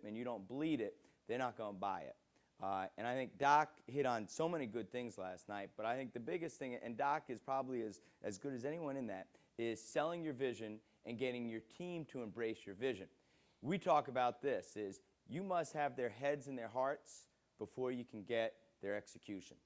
and you don't bleed it, they're not going to buy it. And I think Doc hit on so many good things last night, but I think the biggest thing, and Doc is probably as good as anyone in that, is selling your vision and getting your team to embrace your vision. We talk about this, is you must have their heads and their hearts before you can get their execution.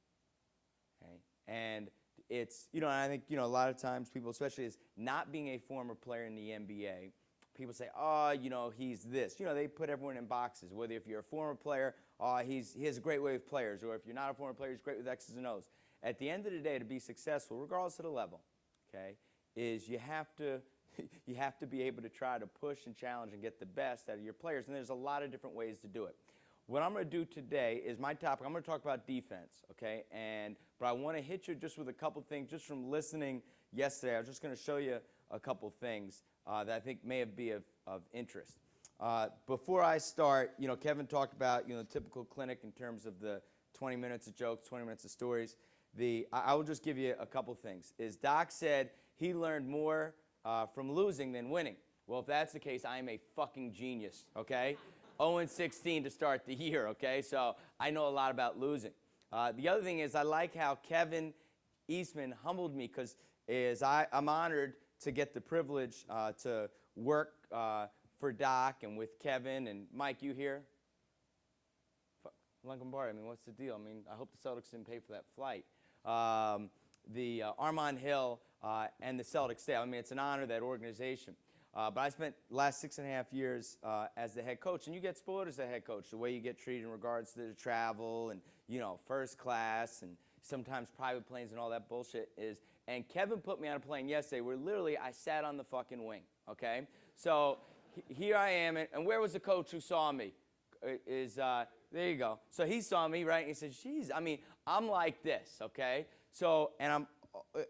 Okay? And it's, and I think, a lot of times people, especially as not being a former player in the NBA, people say, oh, he's this. They put everyone in boxes, whether if you're a former player, oh, he has a great way with players, or if you're not a former player, he's great with X's and O's. At the end of the day, to be successful, regardless of the level, okay, is you have to be able to try to push and challenge and get the best out of your players, and there's a lot of different ways to do it. What I'm going to do today is my topic. I'm going to talk about defense, okay? But I want to hit you just with a couple things, just from listening yesterday. I was just going to show you a couple things that I think may be of interest. Before I start, Kevin talked about, the typical clinic in terms of the 20 minutes of jokes, 20 minutes of stories. I will just give you a couple things. Doc said he learned more from losing than winning. Well, if that's the case, I am a fucking genius, okay? 0-16 to start the year, okay? So I know a lot about losing. The other thing is I like how Kevin Eastman humbled me, because I'm honored to get the privilege to work for Doc and with Kevin. And Mike, you here? Lincoln Bar, what's the deal? I hope the Celtics didn't pay for that flight. The Armand Hill and the Celtics staff. It's an honor, that organization. But I spent the last 6.5 years as the head coach, and you get spoiled as the head coach, the way you get treated in regards to the travel and, first class and sometimes private planes and all that bullshit is. And Kevin put me on a plane yesterday where literally I sat on the fucking wing, okay? So here I am, and where was the coach who saw me? There you go. So he saw me, right? And he said, geez, I'm like this, okay? So, and I'm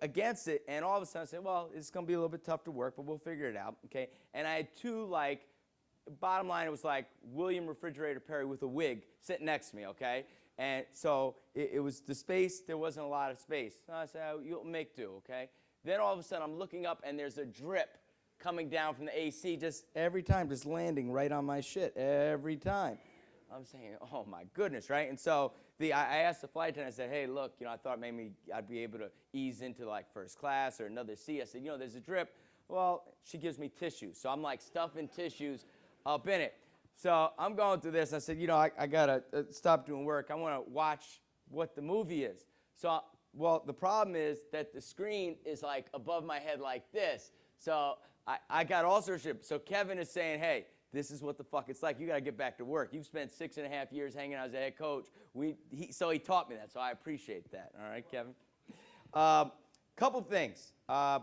against it, and all of a sudden I said, well, it's going to be a little bit tough to work, but we'll figure it out, okay? And I had two, bottom line, it was like William Refrigerator Perry with a wig sitting next to me, okay? And so it was the space, there wasn't a lot of space. So I said, oh, you'll make do, okay? Then all of a sudden I'm looking up, and there's a drip coming down from the AC just every time, just landing right on my shit every time. I'm saying, oh my goodness, right? And so I asked the flight attendant, I said, hey, look, I thought maybe I'd be able to ease into first class or another seat. I said, there's a drip. Well, she gives me tissues. So I'm stuffing tissues up in it. So I'm going through this. I said, I got to stop doing work. I want to watch what the movie is. So, well, the problem is that the screen is above my head like this. So I got all sorts of shit. So Kevin is saying, hey, this is what the fuck it's like. You got to get back to work. You've spent 6.5 years hanging out as a head coach. So he taught me that, so I appreciate that. All right, Kevin? Couple things.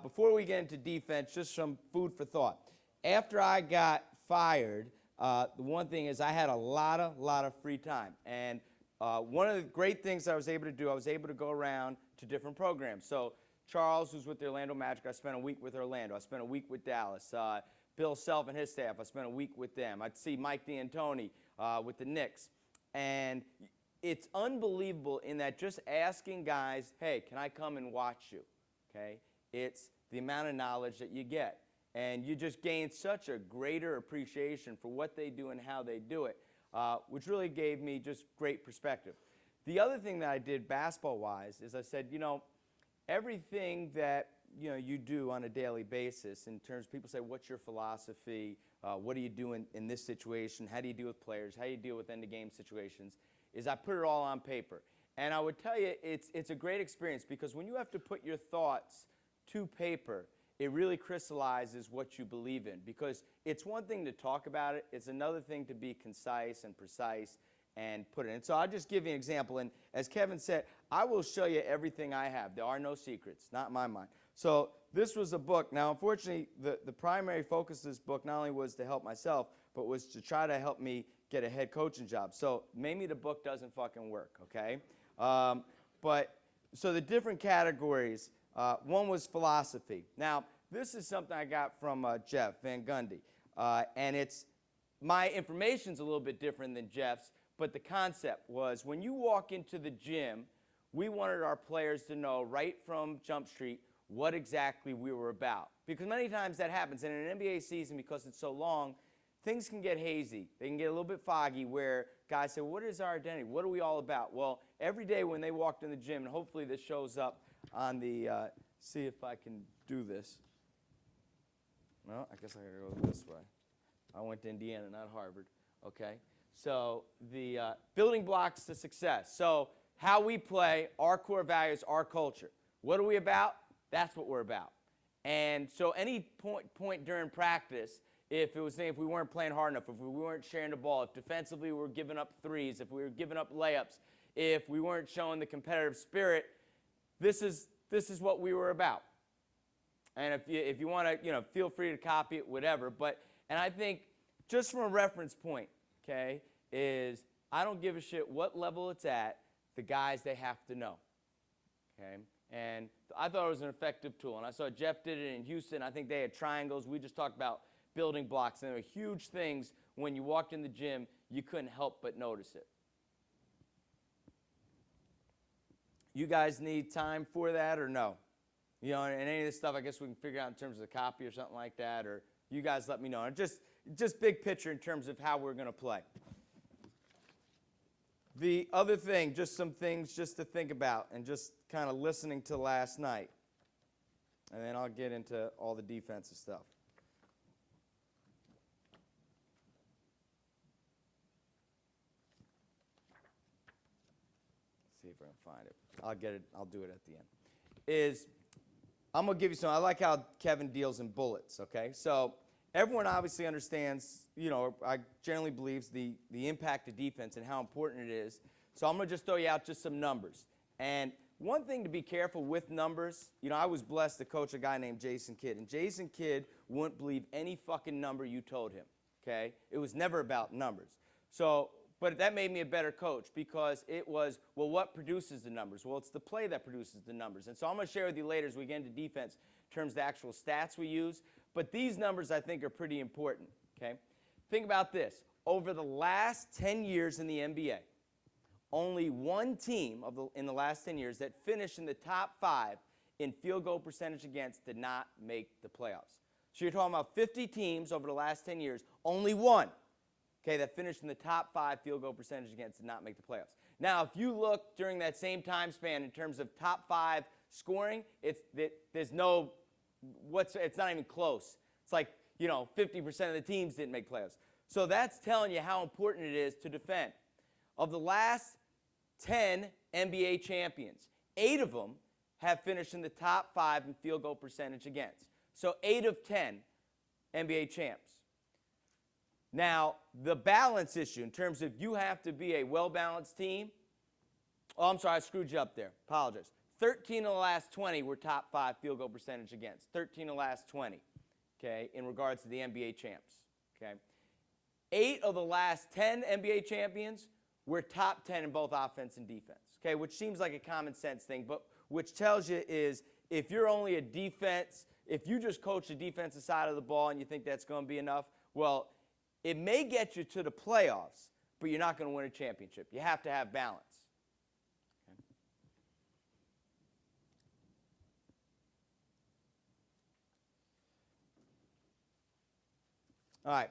Before we get into defense, just some food for thought. After I got fired, the one thing is I had a lot of free time. And one of the great things I was able to do, I was able to go around to different programs. So Charles, who's with the Orlando Magic, I spent a week with Orlando. I spent a week with Dallas. Bill Self and his staff, I spent a week with them. I'd see Mike D'Antoni with the Knicks. And it's unbelievable in that just asking guys, hey, can I come and watch you? Okay? It's the amount of knowledge that you get. And you just gain such a greater appreciation for what they do and how they do it, which really gave me just great perspective. The other thing that I did basketball-wise is I said, everything that you do on a daily basis in terms of people say, what's your philosophy? What do you do in this situation? How do you deal with players? How do you deal with end-of-game situations? Is I put it all on paper. And I would tell you it's a great experience, because when you have to put your thoughts to paper, it really crystallizes what you believe in. Because it's one thing to talk about it. It's another thing to be concise and precise and put it in. So I'll just give you an example. And as Kevin said, I will show you everything I have. There are no secrets, not in my mind. So this was a book. Now, unfortunately, the primary focus of this book not only was to help myself, but was to try to help me get a head coaching job. So maybe the book doesn't fucking work, okay? So the different categories, one was philosophy. Now, this is something I got from Jeff Van Gundy. And my information's a little bit different than Jeff's, but the concept was when you walk into the gym, we wanted our players to know right from Jump Street what exactly we were about. Because many times that happens. And in an NBA season, because it's so long, things can get hazy. They can get a little bit foggy where guys say, what is our identity? What are we all about? Well, every day when they walked in the gym, and hopefully this shows up on the, see if I can do this. Well, I guess I gotta go this way. I went to Indiana, not Harvard, okay? So the building blocks to success. So how we play, our core values, our culture. What are we about? That's what we're about. And so any point during practice, if we weren't playing hard enough, if we weren't sharing the ball, if defensively we were giving up threes, if we were giving up layups, if we weren't showing the competitive spirit, this is what we were about. And if you want to, feel free to copy it, whatever. And I think just from a reference point, okay, is I don't give a shit what level it's at, the guys they have to know, okay? And I thought it was an effective tool. And I saw Jeff did it in Houston. I think they had triangles. We just talked about building blocks. And there were huge things when you walked in the gym, you couldn't help but notice it. You guys need time for that or no? And any of this stuff I guess we can figure out in terms of the copy or something like that. Or you guys let me know. And just big picture in terms of how we're going to play. The other thing, just some things just to think about and just kind of listening to last night. And then I'll get into all the defensive stuff. Let's see if I can find it. I'll get it. I'll do it at the end. I'm going to give you some. I like how Kevin deals in bullets, okay? So everyone obviously understands, I generally believes the impact of defense and how important it is. So I'm going to just throw you out just some numbers. And one thing to be careful with numbers, I was blessed to coach a guy named Jason Kidd. And Jason Kidd wouldn't believe any fucking number you told him, okay? It was never about numbers. But that made me a better coach because it was, well, what produces the numbers? Well, it's the play that produces the numbers. And so I'm going to share with you later as we get into defense in terms of the actual stats we use. But these numbers, I think, are pretty important, okay? Think about this. Over the last 10 years in the NBA, only one team in the last 10 years that finished in the top 5 in field goal percentage against did not make the playoffs. So you're talking about 50 teams over the last 10 years, only one, okay, that finished in the top 5 field goal percentage against did not make the playoffs. Now, if you look during that same time span in terms of top 5 scoring, it's not even close. It's like, 50% of the teams didn't make playoffs. So that's telling you how important it is to defend. Of the last 10 NBA champions, 8 of them have finished in the top 5 in field goal percentage against. So 8 of 10 NBA champs. Now, the balance issue in terms of you have to be a well-balanced team. Oh, I'm sorry, I screwed you up there. Apologize. 13 of the last 20 were top 5 field goal percentage against. 13 of the last 20, okay, in regards to the NBA champs, okay. 8 of the last 10 NBA champions were top 10 in both offense and defense, okay, which seems like a common sense thing, but which tells you is if you're only a defense, if you just coach the defensive side of the ball and you think that's going to be enough, well, it may get you to the playoffs, but you're not going to win a championship. You have to have balance. Okay. All right.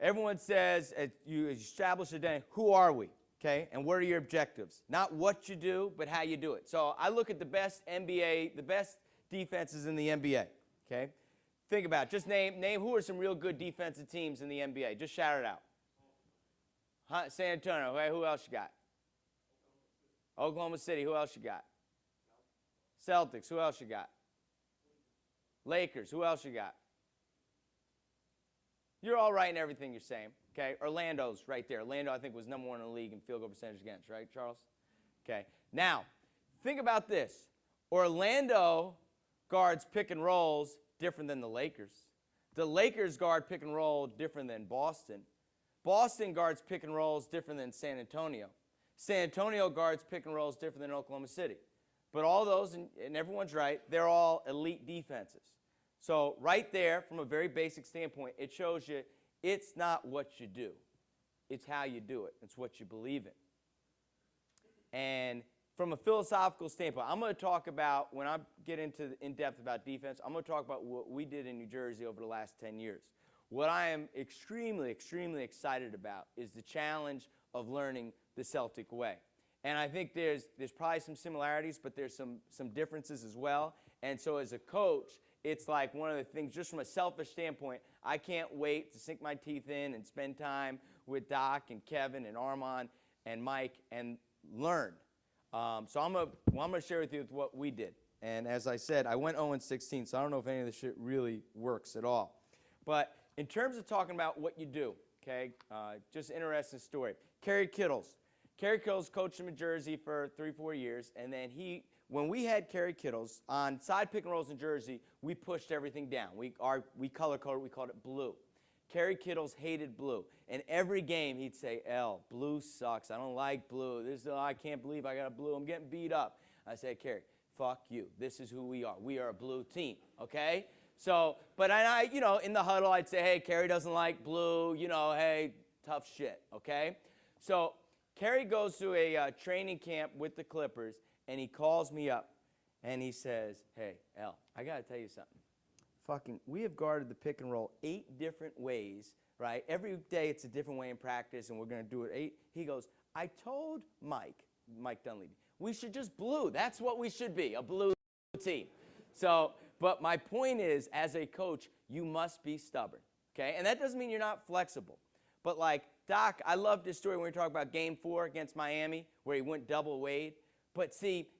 Everyone says, as you establish identity, who are we? Okay, and what are your objectives? Not what you do, but how you do it. So I look at the best NBA, the best defenses in the NBA, okay? Think about it. Just name who are some real good defensive teams in the NBA. Just shout it out. San Antonio, okay, who else you got? Oklahoma City, who else you got? Celtics, who else you got? Lakers, who else you got? You're all right in everything you're saying, okay? Orlando's right there. Orlando, I think, was number 1 in the league in field goal percentage against, right, Charles? Okay. Now, think about this. Orlando guards pick and rolls different than the Lakers. The Lakers guard pick and roll different than Boston. Boston guards pick and rolls different than San Antonio. San Antonio guards pick and rolls different than Oklahoma City. But all those, and everyone's right, they're all elite defenses. So right there, from a very basic standpoint, it shows you it's not what you do. It's how you do it. It's what you believe in. And from a philosophical standpoint, I'm going to talk about, when I get into in depth about defense, I'm going to talk about what we did in New Jersey over the last 10 years. what I am extremely, extremely excited about is the challenge of learning the Celtic way. And I think there's probably some similarities, but there's some differences as well. And so as a coach, it's like one of the things, just from a selfish standpoint, I can't wait to sink my teeth in and spend time with Doc and Kevin and Armand and Mike and learn. So I'm going to share with you what we did. And as I said, I went 0-16, so I don't know if any of this shit really works at all. But in terms of talking about what you do, okay, just an interesting story. Kerry Kittles coached him in Jersey for 3-4 years, and then when we had Kerry Kittles on side pick and rolls in Jersey, we pushed everything down. We color coded, we called it blue. Kerry Kittles hated blue, and every game he'd say, "L, blue sucks. I don't like blue. I can't believe I got a blue. I'm getting beat up." I said, "Kerry, fuck you. This is who we are. We are a blue team, okay?" So, but I in the huddle, I'd say, "Hey, Kerry doesn't like blue. Hey, tough shit, okay?" So Kerry goes to a training camp with the Clippers, and he calls me up, and he says, "Hey, L, I got to tell you something. We have guarded the pick and roll 8 different ways, right? Every day it's a different way in practice, and we're going to do it 8. He goes, "I told Mike Dunleavy, we should just blue. That's what we should be, a blue team." So, but my point is, as a coach, you must be stubborn, okay? And that doesn't mean you're not flexible. But like Doc, I loved this story when we were talking about Game 4 against Miami, where he went double Wade. But see,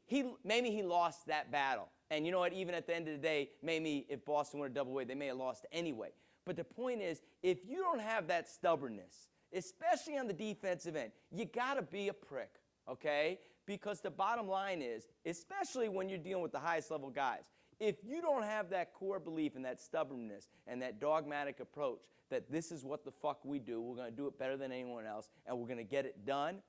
maybe he lost that battle. And you know what? Even at the end of the day, maybe if Boston went a double Wade, they may have lost anyway. But the point is, if you don't have that stubbornness, especially on the defensive end, you got to be a prick, okay? Because the bottom line is, especially when you're dealing with the highest level guys, if you don't have that core belief and that stubbornness and that dogmatic approach that this is what the fuck we do, we're going to do it better than anyone else, and we're going to get it done,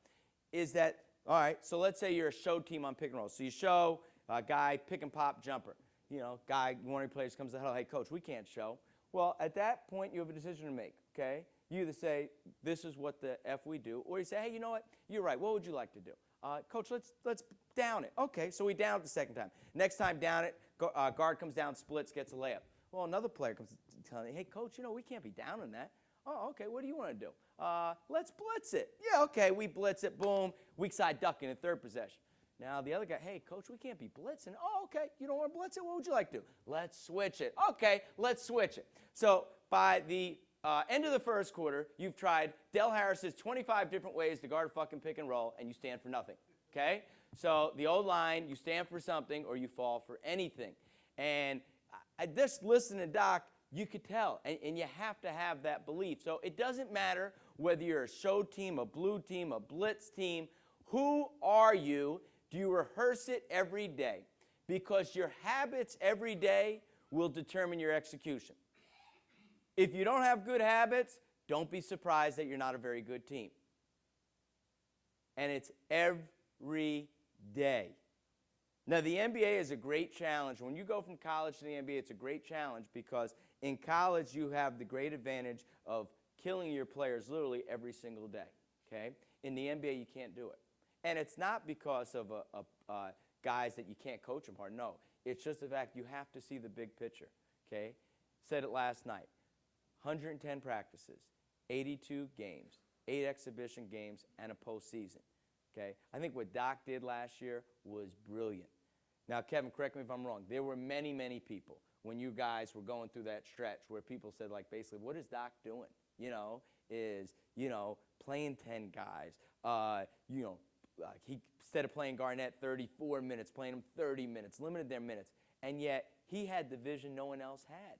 is that, all right, so let's say you're a show team on pick and roll. So you show a guy pick and pop jumper. Guy, one of your players comes to the huddle, "Hey, coach, we can't show." Well, at that point, you have a decision to make, okay? You either say, "This is what the F we do," or you say, "Hey, you know what? You're right. What would you like to do?" "Coach, let's down it." Okay, so we down it the second time. Next time down it, guard comes down, splits, gets a layup. Well, another player comes telling me, "Hey, coach, we can't be down on that." "Oh, okay, what do you want to do?" "Let's blitz it." "Yeah, okay, we blitz it, boom, weak side ducking in third possession." Now the other guy, "Hey, coach, we can't be blitzing." "Oh, okay, you don't want to blitz it? What would you like to do?" "Let's switch it." "Okay, let's switch it." So by the end of the first quarter, you've tried Del Harris's 25 different ways to guard a fucking pick and roll, and you stand for nothing, okay? So the old line, you stand for something or you fall for anything. And I just listen to Doc, you could tell, and you have to have that belief. So it doesn't matter whether you're a show team, a blue team, a blitz team. Who are you? Do you rehearse it every day? Because your habits every day will determine your execution. If you don't have good habits, don't be surprised that you're not a very good team. And it's every day. Now, the NBA is a great challenge. When you go from college to the NBA, it's a great challenge because in college you have the great advantage of killing your players literally every single day, okay? In the NBA, you can't do it. And it's not because of guys that you can't coach them hard. No, it's just the fact you have to see the big picture, okay? Said it last night. 110 practices, 82 games, 8 exhibition games, and a postseason. Okay? I think what Doc did last year was brilliant. Now, Kevin, correct me if I'm wrong. There were many, many people when you guys were going through that stretch where people said, like, basically, what is Doc doing? Playing 10 guys. He, instead of playing Garnett 34 minutes, playing him 30 minutes, limited their minutes. And yet, he had the vision no one else had.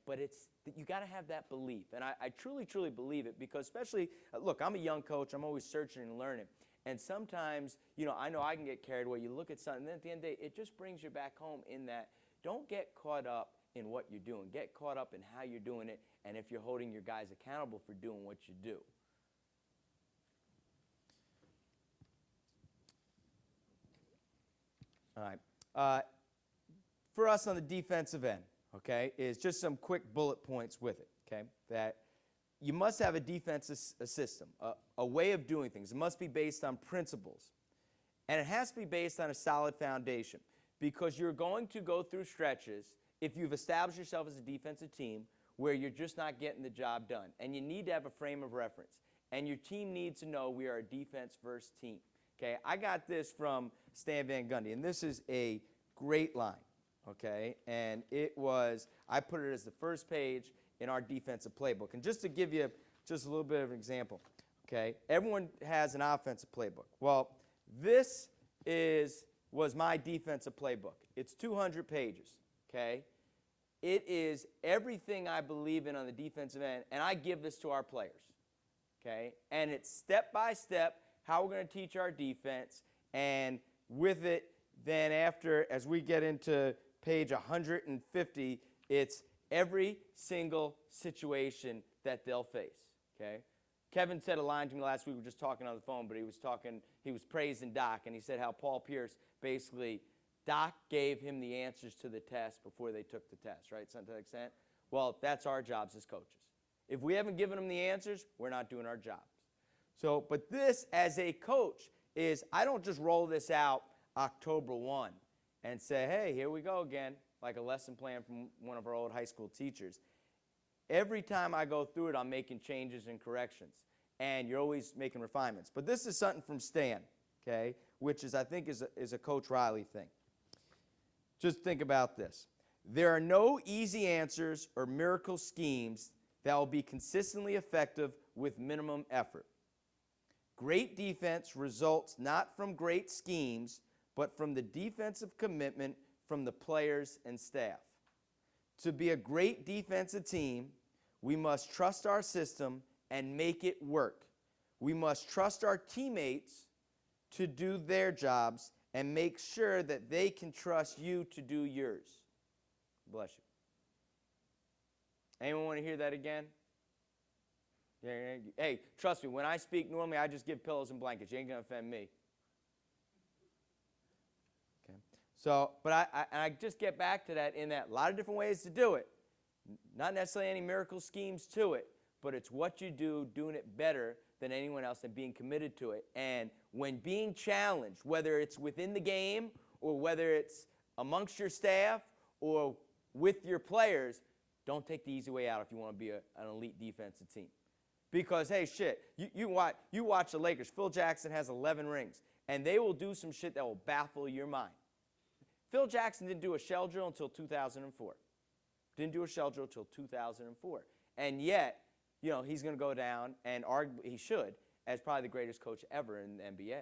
But you got to have that belief. And I truly, truly believe it because especially, look, I'm a young coach. I'm always searching and learning. And sometimes, I know I can get carried away. You look at something, and then at the end of the day, it just brings you back home in that don't get caught up in what you're doing. Get caught up in how you're doing it and if you're holding your guys accountable for doing what you do. All right. For us on the defensive end, okay, is just some quick bullet points with it, okay, that you must have a defensive system, a way of doing things. It must be based on principles. And it has to be based on a solid foundation because you're going to go through stretches, if you've established yourself as a defensive team, where you're just not getting the job done. And you need to have a frame of reference. And your team needs to know we are a defense-first team. Okay, I got this from Stan Van Gundy, and this is a great line, okay? And I put it as the first page in our defensive playbook. And just to give you just a little bit of an example, okay, everyone has an offensive playbook. Well, this was my defensive playbook. It's 200 pages, okay? It is everything I believe in on the defensive end, and I give this to our players, okay? And it's step by step how we're going to teach our defense, and with it, then after, as we get into page 150, it's every single situation that they'll face, okay? Kevin said a line to me last week, we were just talking on the phone, but he was praising Doc, and he said how Paul Pierce basically, Doc gave him the answers to the test before they took the test, right, something to that extent? Well, that's our jobs as coaches. If we haven't given them the answers, we're not doing our jobs. So, but this, as a coach, is I don't just roll this out October 1 and say, hey, here we go again, like a lesson plan from one of our old high school teachers. Every time I go through it, I'm making changes and corrections, and you're always making refinements. But this is something from Stan, okay, which is, I think, is a Coach Riley thing. Just think about this. There are no easy answers or miracle schemes that will be consistently effective with minimum effort. Great defense results not from great schemes, but from the defensive commitment from the players and staff. To be a great defensive team, we must trust our system and make it work. We must trust our teammates to do their jobs and make sure that they can trust you to do yours. Bless you. Anyone want to hear that again? Hey, trust me, when I speak normally, I just give pillows and blankets. You ain't going to offend me. Okay. So, but I just get back to that in that a lot of different ways to do it. Not necessarily any miracle schemes to it, but it's what you do, doing it better than anyone else and being committed to it. And when being challenged, whether it's within the game or whether it's amongst your staff or with your players, don't take the easy way out if you want to be an elite defensive team. Because, hey, shit, you watch the Lakers. Phil Jackson has 11 rings, and they will do some shit that will baffle your mind. Phil Jackson didn't do a shell drill until 2004. Didn't do a shell drill until 2004. And yet, you know, he's going to go down, and he should, as probably the greatest coach ever in the NBA.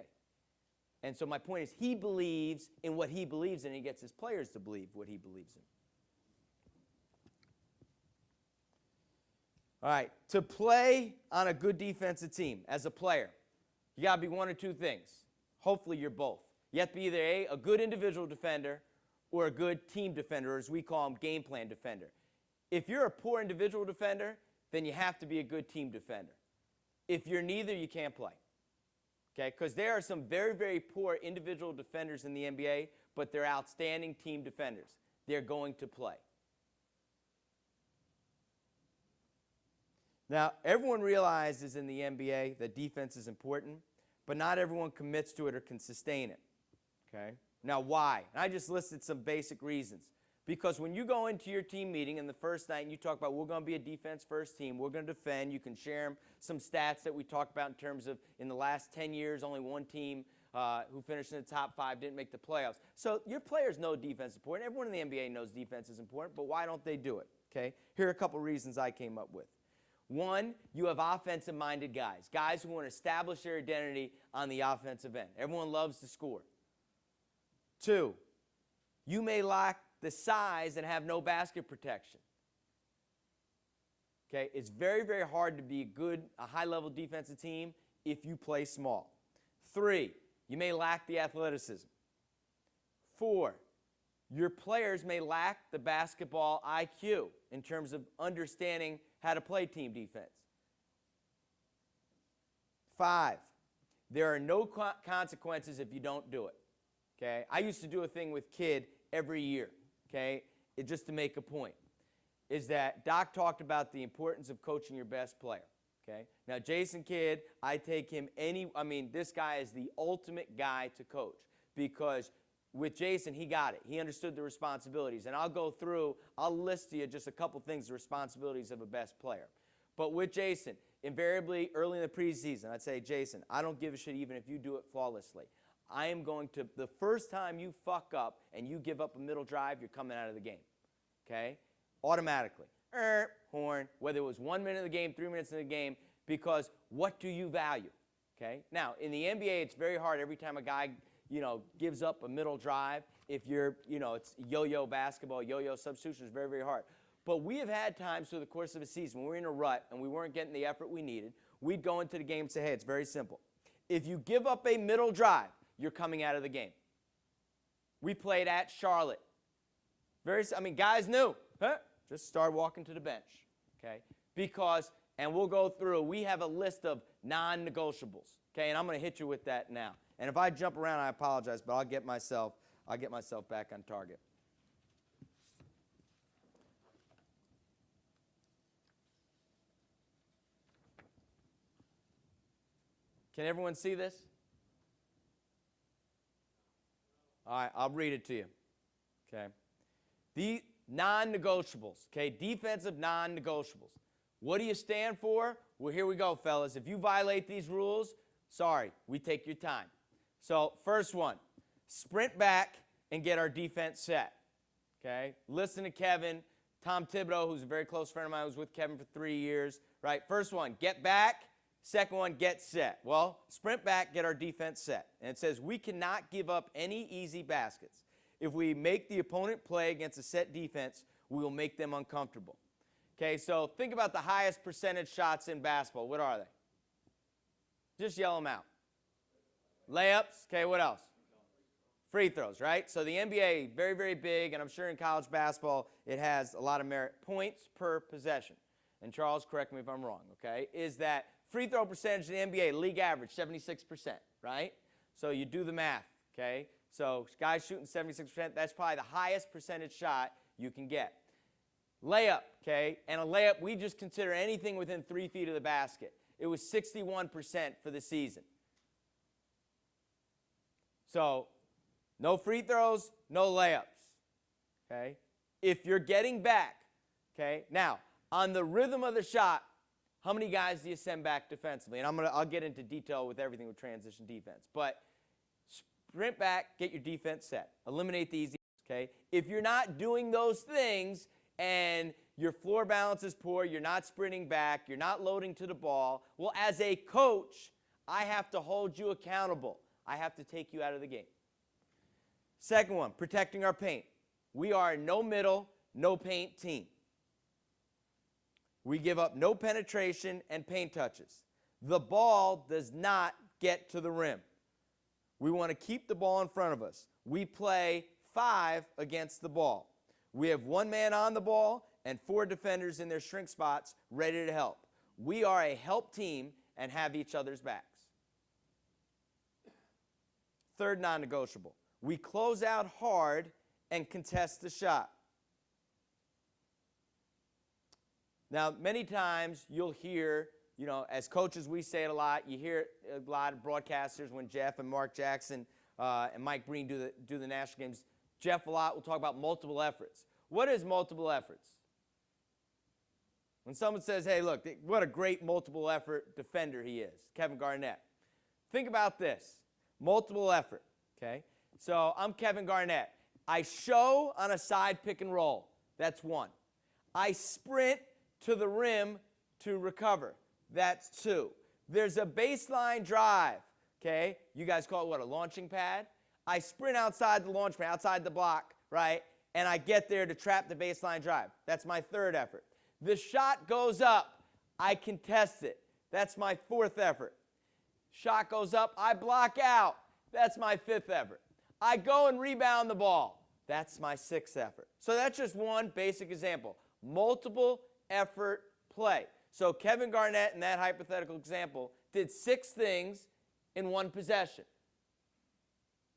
And so my point is he believes in what he believes in, and he gets his players to believe what he believes in. All right, to play on a good defensive team as a player, you got to be one or two things. Hopefully you're both. You have to be either a good individual defender or a good team defender, or as we call them, game plan defender. If you're a poor individual defender, then you have to be a good team defender. If you're neither, you can't play. Okay, because there are some very, very poor individual defenders in the NBA, but they're outstanding team defenders. They're going to play. Now, everyone realizes in the NBA that defense is important, but not everyone commits to it or can sustain it. Okay? Now, why? And I just listed some basic reasons. Because when you go into your team meeting in the first night and you talk about we're going to be a defense-first team, we're going to defend, you can share some stats that we talked about in terms of in the last 10 years, only one team who finished in the top 5 didn't make the playoffs. So your players know defense is important. Everyone in the NBA knows defense is important, but why don't they do it? Okay? Here are a couple reasons I came up with. One, you have offensive-minded guys who want to establish their identity on the offensive end. Everyone loves to score. Two, you may lack the size and have no basket protection. Okay, it's very, very hard to be a high-level defensive team if you play small. Three, you may lack the athleticism. Four, your players may lack the basketball IQ in terms of understanding how to play team defense. 5, there are no consequences if you don't do it. Okay? I used to do a thing with Kidd every year, okay, just to make a point, is that Doc talked about the importance of coaching your best player. Okay? Now, Jason Kidd, I take him this guy is the ultimate guy to coach because with Jason, he got it. He understood the responsibilities. And I'll list to you just a couple things, the responsibilities of a best player. But with Jason, invariably early in the preseason, I'd say, Jason, I don't give a shit even if you do it flawlessly. I am going to, the first time you fuck up and you give up a middle drive, you're coming out of the game. Okay? Automatically. Horn, whether it was 1 minute of the game, 3 minutes of the game, because what do you value? Okay? Now, in the NBA, it's very hard every time a guy, gives up a middle drive. If you're, it's yo-yo basketball, yo-yo substitution is very, very hard. But we have had times through the course of a season when we were in a rut and we weren't getting the effort we needed. We'd go into the game and say, hey, it's very simple. If you give up a middle drive, you're coming out of the game. We played at Charlotte. Guys knew. Just start walking to the bench. Okay? Because, and we'll go through, we have a list of non-negotiables. Okay? And I'm going to hit you with that now. And if I jump around, I apologize, but I'll get myself back on target. Can everyone see this? All right, I'll read it to you. Okay. The non-negotiables, okay, defensive non-negotiables. What do you stand for? Well, here we go, fellas. If you violate these rules, sorry, we take your time. So, first one, sprint back and get our defense set. Okay? Listen to Kevin. Tom Thibodeau, who's a very close friend of mine, was with Kevin for 3 years. Right? First one, get back. Second one, get set. Well, sprint back, get our defense set. And it says we cannot give up any easy baskets. If we make the opponent play against a set defense, we will make them uncomfortable. Okay, so think about the highest percentage shots in basketball. What are they? Just yell them out. Layups. Okay, what else? Free throws, right? So the NBA, very, very big, and I'm sure in college basketball it has a lot of merit. Points per possession. And Charles, correct me if I'm wrong, okay? Is that free throw percentage in the NBA, league average, 76%, right? So you do the math, okay? So guys shooting 76%, that's probably the highest percentage shot you can get. Layup, okay? And a layup, we just consider anything within 3 feet of the basket. It was 61% for the season. So no free throws, no layups, okay? If you're getting back, okay? Now, on the rhythm of the shot, how many guys do you send back defensively? And I'll get into detail with everything with transition defense. But sprint back, get your defense set. Eliminate the easy, okay? If you're not doing those things and your floor balance is poor, you're not sprinting back, you're not loading to the ball, well, as a coach, I have to hold you accountable. I have to take you out of the game. Second one, protecting our paint. We are a no middle, no paint team. We give up no penetration and paint touches. The ball does not get to the rim. We want to keep the ball in front of us. We play 5 against the ball. We have 1 man on the ball and 4 defenders in their shrink spots ready to help. We are a help team and have each other's backs. Third non-negotiable. We close out hard and contest the shot. Now, many times you'll hear, as coaches we say it a lot. You hear a lot of broadcasters when Jeff and Mark Jackson and Mike Breen do the national games. Jeff a lot will talk about multiple efforts. What is multiple efforts? When someone says, hey, look, what a great multiple effort defender he is, Kevin Garnett. Think about this. Multiple effort, okay? So I'm Kevin Garnett. I show on a side pick and roll. That's 1. I sprint to the rim to recover. That's 2. There's a baseline drive, okay? You guys call it what, a launching pad? I sprint outside the launch pad, outside the block, right? And I get there to trap the baseline drive. That's my 3rd effort. The shot goes up. I contest it. That's my 4th effort. Shot goes up. I block out. That's my 5th effort. I go and rebound the ball. That's my 6th effort. So that's just one basic example. Multiple effort play. So Kevin Garnett, in that hypothetical example, did 6 things in 1 possession.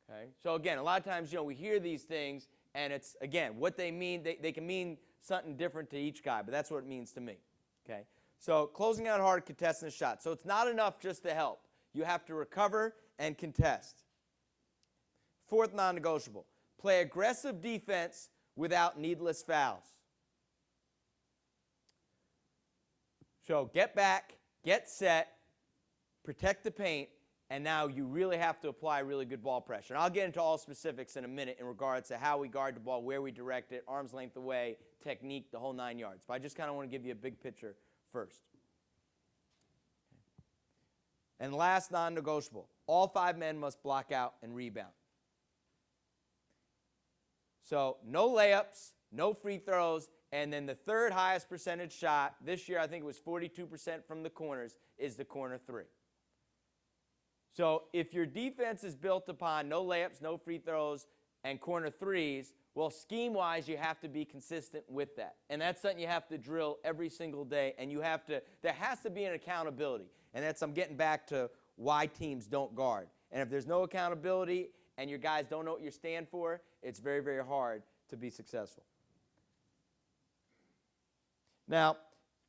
Okay? So again, a lot of times, we hear these things, and it's, again, what they mean, they can mean something different to each guy, but that's what it means to me. Okay? So closing out hard, contesting the shot. So it's not enough just to help. You have to recover and contest. Fourth non-negotiable, play aggressive defense without needless fouls. So get back, get set, protect the paint, and now you really have to apply really good ball pressure. And I'll get into all specifics in a minute in regards to how we guard the ball, where we direct it, arm's length away, technique, the whole 9 yards. But I just kind of want to give you a big picture first. And last non-negotiable, all 5 men must block out and rebound. So no layups, no free throws, and then the third highest percentage shot, this year I think it was 42% from the corners, is the corner 3. So if your defense is built upon no layups, no free throws, and corner 3s, well, scheme-wise, you have to be consistent with that. And that's something you have to drill every single day, and you have to, there has to be an accountability. And that's, I'm getting back to why teams don't guard. And if there's no accountability and your guys don't know what you stand for, it's very, very hard to be successful. Now,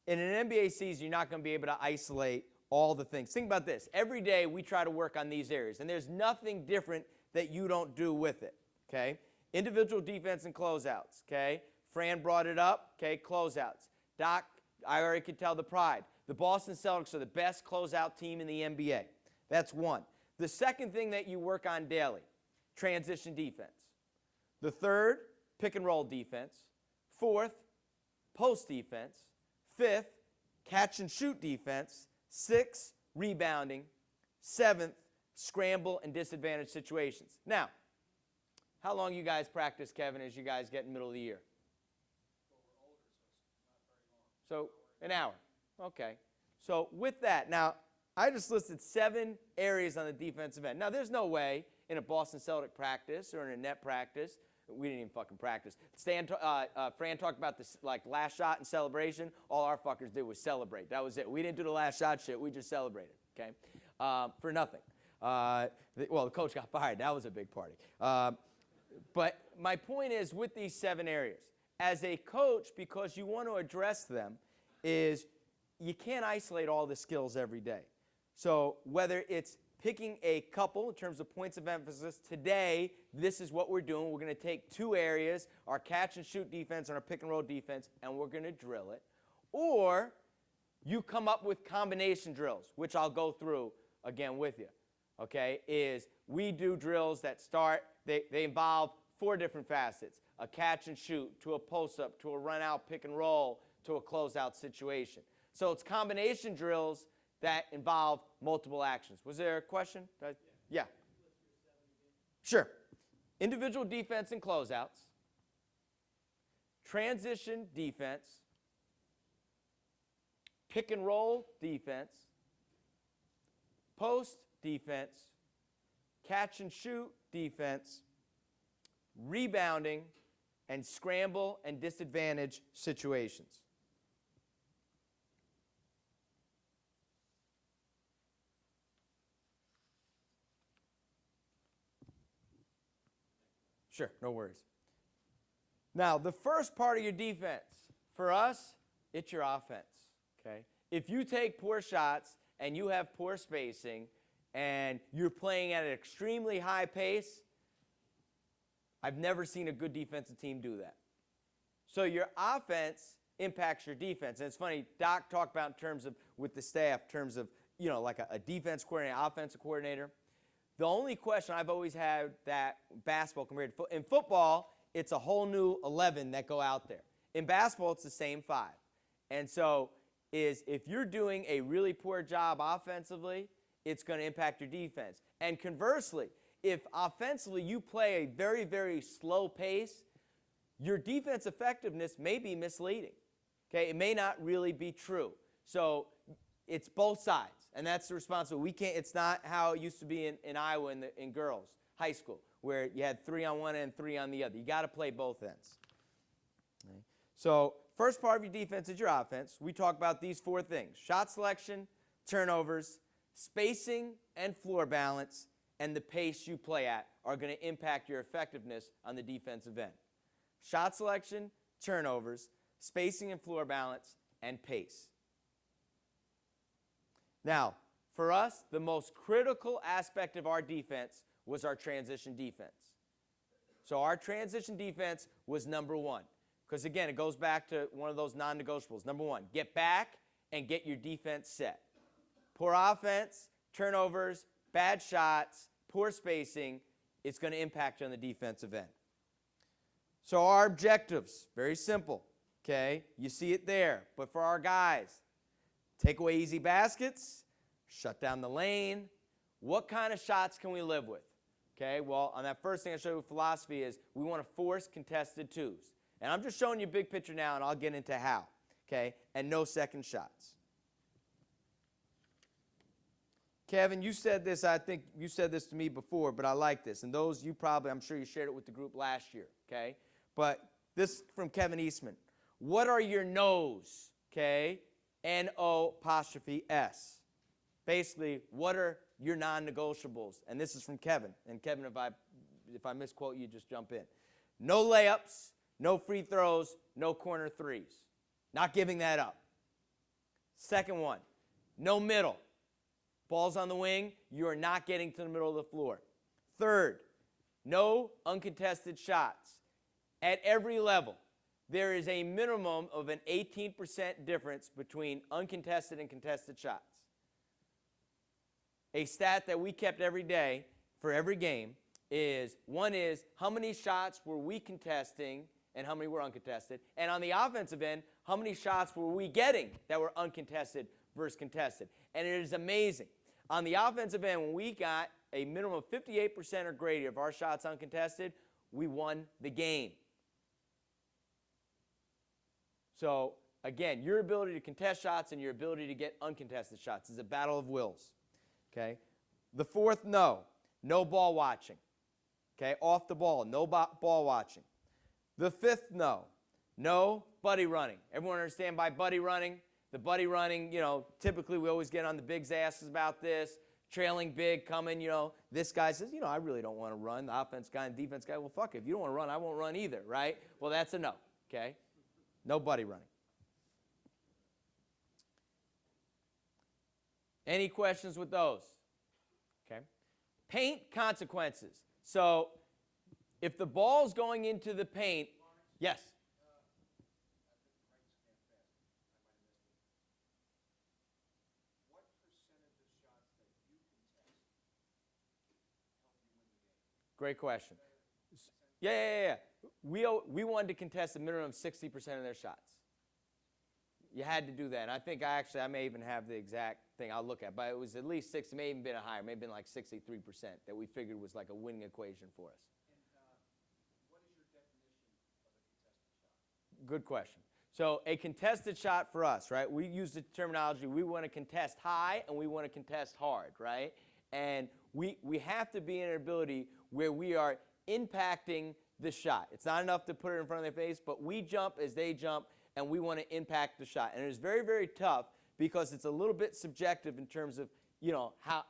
in an NBA season, you're not going to be able to isolate all the things. Think about this. Every day we try to work on these areas, and there's nothing different that you don't do with it, okay? Individual defense and closeouts, okay? Fran brought it up, okay, closeouts. Doc, I already could tell the pride. The Boston Celtics are the best closeout team in the NBA. That's one. The second thing that you work on daily, transition defense. The third, pick and roll defense. Fourth, post defense. Fifth, catch and shoot defense. Sixth, rebounding. Seventh, scramble and disadvantage situations. Now, how long you guys practice, Kevin, as you guys get in the middle of the year? So, an hour. Okay. So, with that, now, I just listed 7 areas on the defensive end. Now, there's no way in a Boston Celtic practice or in a net practice, we didn't even fucking practice. Fran talked about this, like, last shot and celebration. All our fuckers did was celebrate. That was it. We didn't do the last shot shit. We just celebrated, okay, for nothing. Well, the coach got fired. That was a big party. But my point is, with these 7 areas, as a coach, because you want to address them, is you can't isolate all the skills every day. So whether it's picking a couple in terms of points of emphasis, today, this is what we're doing. We're going to take 2 areas, our catch and shoot defense and our pick and roll defense, and we're going to drill it. Or you come up with combination drills, which I'll go through again with you, okay, is we do drills that start, they involve 4 different facets, a catch and shoot, to a post-up, to a run-out pick and roll, to a closeout situation. So it's combination drills that involve multiple actions. Was there a question? Yeah. Sure. Individual defense and closeouts, transition defense, pick and roll defense, post defense, catch and shoot defense, rebounding, and scramble and disadvantage situations. Sure, no worries. Now, the first part of your defense, for us, it's your offense, okay? If you take poor shots and you have poor spacing and you're playing at an extremely high pace, I've never seen a good defensive team do that. So your offense impacts your defense. And it's funny, Doc talked about in terms of, with the staff, in terms of, you know, like a defense coordinator, offensive coordinator. The only question I've always had that basketball compared to in football, it's a whole new 11 that go out there. In basketball, it's the same 5. And so if you're doing a really poor job offensively, it's going to impact your defense. And conversely, if offensively you play a very, very slow pace, your defense effectiveness may be misleading. Okay, it may not really be true. So it's both sides. And that's the responsibility. We can't, it's not how it used to be in Iowa in girls, high school, where you had 3 on one end, 3 on the other. You got to play both ends. Okay. So first part of your defense is your offense. We talk about these 4 things: shot selection, turnovers, spacing and floor balance, and the pace you play at are going to impact your effectiveness on the defensive end. Shot selection, turnovers, spacing and floor balance, and pace. Now, for us, the most critical aspect of our defense was our transition defense. So our transition defense was number one. Because, again, it goes back to one of those non-negotiables. Number one, get back and get your defense set. Poor offense, turnovers, bad shots, poor spacing, it's going to impact you on the defensive end. So our objectives, very simple, okay? You see it there. But for our guys, take away easy baskets, shut down the lane. What kind of shots can we live with? Okay, well, on that first thing I showed you, philosophy is we want to force contested twos. And I'm just showing you big picture now, and I'll get into how, okay? And no second shots. Kevin, you said this, I think you said this to me before, but I like this. And those, you probably, I'm sure you shared it with the group last year, okay? But this from Kevin Eastman. What are your no's, okay? N-O''S. Basically, what are your non-negotiables? And this is from Kevin. And Kevin, if I misquote you, just jump in. No layups, no free throws, no corner threes. Not giving that up. Second one, no middle. Ball's on the wing, you are not getting to the middle of the floor. Third, no uncontested shots. At every level, there is a minimum of an 18% difference between uncontested and contested shots. A stat that we kept every day for every game is, one is, how many shots were we contesting and how many were uncontested? And on the offensive end, how many shots were we getting that were uncontested versus contested? And it is amazing. On the offensive end, when we got a minimum of 58% or greater of our shots uncontested, we won the game. So, again, your ability to contest shots and your ability to get uncontested shots is a battle of wills. Okay? The fourth no ball watching. Okay? Off the ball, no ball watching. The fifth no buddy running. Everyone understand by buddy running? The buddy running, typically we always get on the big's asses about this. Trailing big, coming, this guy says, I really don't want to run. The offense guy and defense guy, well, fuck it. If you don't want to run, I won't run either, right? Well, that's a no, okay? No buddy running. Any questions with those? Okay. Paint consequences. So if the ball's going into the paint, yes. Great question. Yeah. We wanted to contest a minimum of 60% of their shots. You had to do that. And I think I may even have the exact thing I'll look at, but it was at least 60, may even been a higher, may have been like 63% that we figured was like a winning equation for us. And what is your definition of a contested shot? Good question. So a contested shot for us, right? We use the terminology, we want to contest high and we want to contest hard, right? And we have to be in an ability where we are impacting the shot. It's not enough to put it in front of their face, but we jump as they jump, and we want to impact the shot. And it's very, very tough because it's a little bit subjective in terms of, how,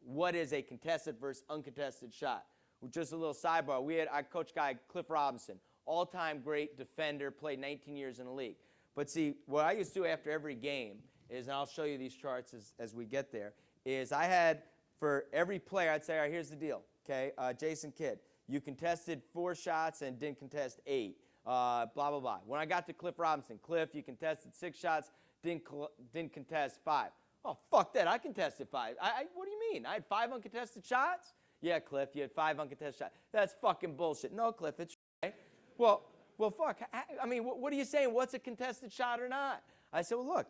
what is a contested versus uncontested shot. Just a little sidebar. We had our coach guy, Cliff Robinson, all-time great defender, played 19 years in the league. But see, what I used to do after every game is, and I'll show you these charts as we get there, is I had for every player, I'd say, all right, here's the deal, okay? Jason Kidd, you contested 4 shots and didn't contest 8. Blah, blah, blah. When I got to Cliff Robinson, Cliff, you contested 6 shots, didn't contest 5. Oh, fuck that, I contested 5. What do you mean? I had 5 uncontested shots? Yeah, Cliff, you had 5 uncontested shots. That's fucking bullshit. No, Cliff, it's right. Well, fuck. I mean, what are you saying? What's a contested shot or not? I said, well, look,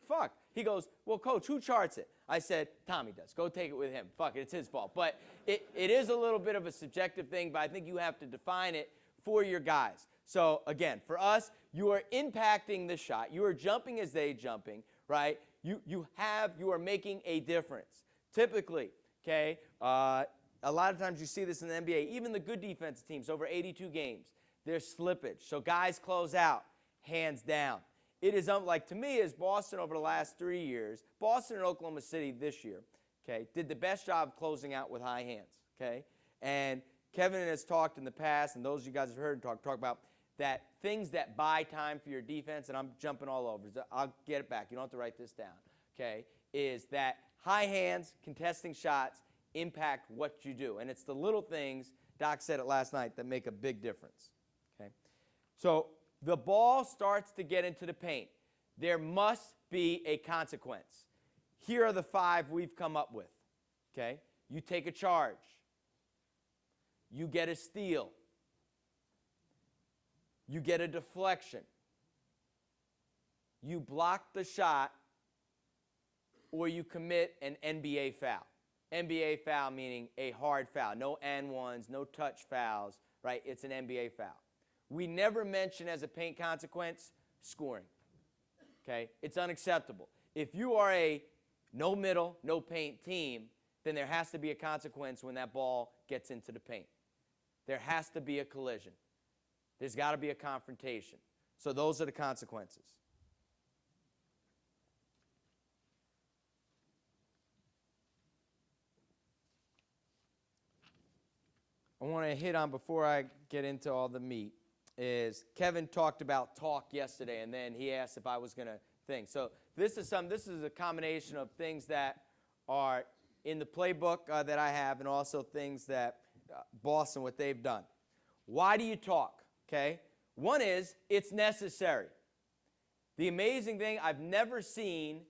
fuck. He goes, well, coach, who charts it? I said, Tommy does. Go take it with him. Fuck it, it's his fault. But it is a little bit of a subjective thing, but I think you have to define it for your guys. So, again, for us, you are impacting the shot. You are jumping as they jumping, right? You are making a difference. Typically, okay, a lot of times you see this in the NBA. Even the good defensive teams, over 82 games, there's slippage. So guys close out, hands down. It is, like to me, as Boston over the last 3 years, Boston and Oklahoma City this year, okay, did the best job of closing out with high hands, okay? And Kevin has talked in the past, and those of you guys have heard him talk about that things that buy time for your defense, and I'm jumping all over. I'll get it back. You don't have to write this down, okay, is that high hands, contesting shots, impact what you do. And it's the little things, Doc said it last night, that make a big difference. Okay? So the ball starts to get into the paint. There must be a consequence. Here are the 5 we've come up with. Okay? You take a charge. You get a steal. You get a deflection. You block the shot, or you commit an NBA foul. NBA foul meaning a hard foul. No and-ones, no touch fouls, right? It's an NBA foul. We never mention as a paint consequence scoring. Okay? It's unacceptable. If you are a no middle, no paint team, then there has to be a consequence when that ball gets into the paint. There has to be a collision. There's got to be a confrontation. So those are the consequences. I want to hit on, before I get into all the meat, is Kevin talked about talk yesterday, and then he asked if I was going to think. So this is a combination of things that are in the playbook that I have, and also things that Boston, what they've done. Why do you talk? Okay? One is, it's necessary. The amazing thing, I've never seen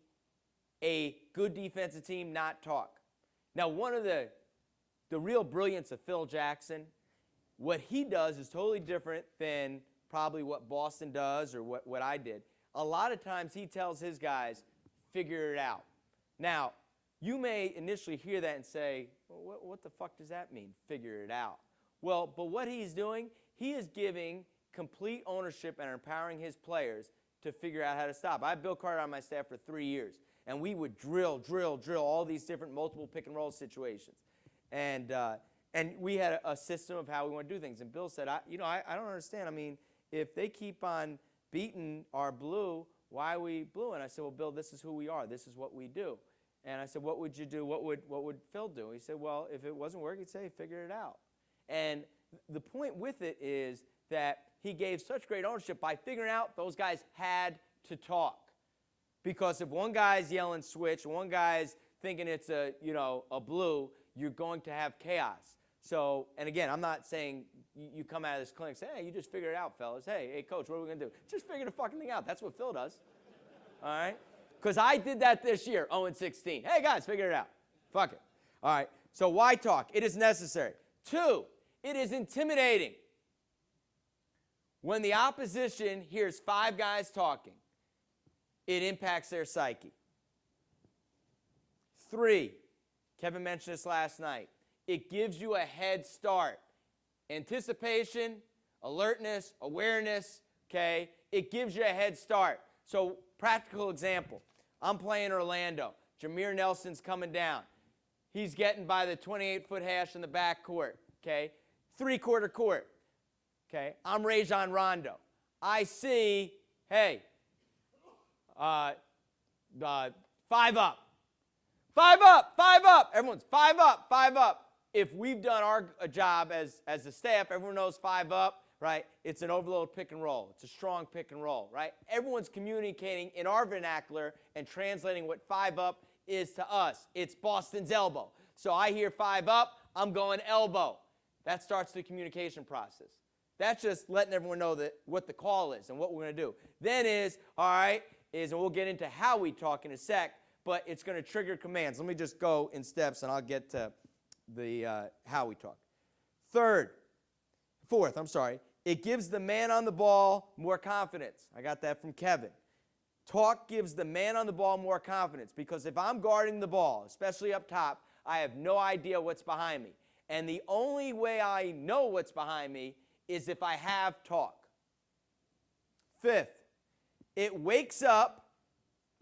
a good defensive team not talk. Now, one of the real brilliance of Phil Jackson, what he does is totally different than probably what Boston does or what I did. A lot of times he tells his guys, figure it out. Now, you may initially hear that and say, well, what the fuck does that mean, figure it out? Well, but what he's doing, he is giving complete ownership and empowering his players to figure out how to stop. I had Bill Carter on my staff for 3 years, and we would drill all these different multiple pick and roll situations. And we had a system of how we want to do things. And Bill said, I don't understand. I mean, if they keep on beating our blue, why are we blue? And I said, well, Bill, this is who we are. This is what we do. And I said, what would you do? What would Phil do? He said, well, if it wasn't working, he'd say, figure it out. And the point with it is that he gave such great ownership. By figuring out, those guys had to talk. Because if one guy's yelling switch, one guy's thinking it's a blue, you're going to have chaos. So, and again, I'm not saying you come out of this clinic and say, hey, you just figure it out, fellas. Hey, coach, what are we going to do? Just figure the fucking thing out. That's what Phil does. All right? Because I did that this year, 0-16. Hey, guys, figure it out. Fuck it. All right? So why talk? It is necessary. 2, it is intimidating. When the opposition hears 5 guys talking, it impacts their psyche. 3, Kevin mentioned this last night, it gives you a head start. Anticipation, alertness, awareness, okay? It gives you a head start. So, practical example. I'm playing Orlando. Jameer Nelson's coming down. He's getting by the 28-foot hash in the backcourt, okay? 3-quarter court, okay? I'm Rajon Rondo. I see, hey, 5 up. 5 up, 5 up. Everyone's 5 up, 5 up. If we've done our job as a staff, everyone knows 5 up, right? It's an overload pick and roll. It's a strong pick and roll, right? Everyone's communicating in our vernacular and translating what 5 up is to us. It's Boston's elbow. So I hear 5 up, I'm going elbow. That starts the communication process. That's just letting everyone know that what the call is and what we're going to do. Then and we'll get into how we talk in a sec, but it's going to trigger commands. Let me just go in steps, and I'll get to the how we talk. Fourth, it gives the man on the ball more confidence. I got that from Kevin. Talk gives the man on the ball more confidence, because if I'm guarding the ball, especially up top, I have no idea what's behind me. And the only way I know what's behind me is if I have talk. 5th, it wakes up.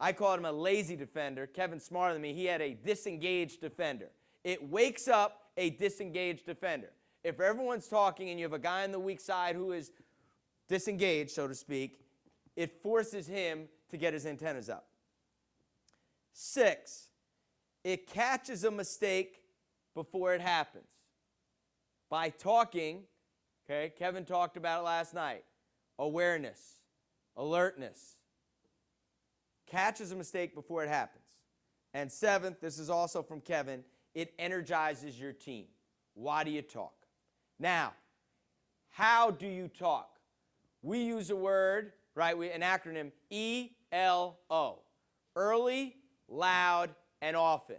I called him a lazy defender. Kevin's smarter than me. He had a disengaged defender. It wakes up a disengaged defender. If everyone's talking and you have a guy on the weak side who is disengaged, so to speak, it forces him to get his antennas up. 6, it catches a mistake before it happens. By talking, okay, Kevin talked about it last night, awareness, alertness, catches a mistake before it happens. And 7th, this is also from Kevin, It energizes your team. Why do you talk? Now, how do you talk? We use a word, right, an acronym, ELO. Early, loud, and often.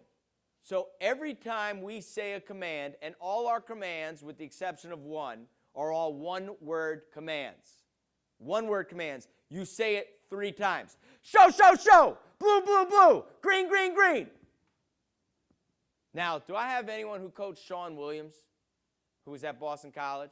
So every time we say a command, and all our commands, with the exception of one, are all one-word commands. One-word commands. You say it 3 times. Show, show, show. Blue, blue, blue. Green, green, green. Now, do I have anyone who coached Sean Williams, who was at Boston College?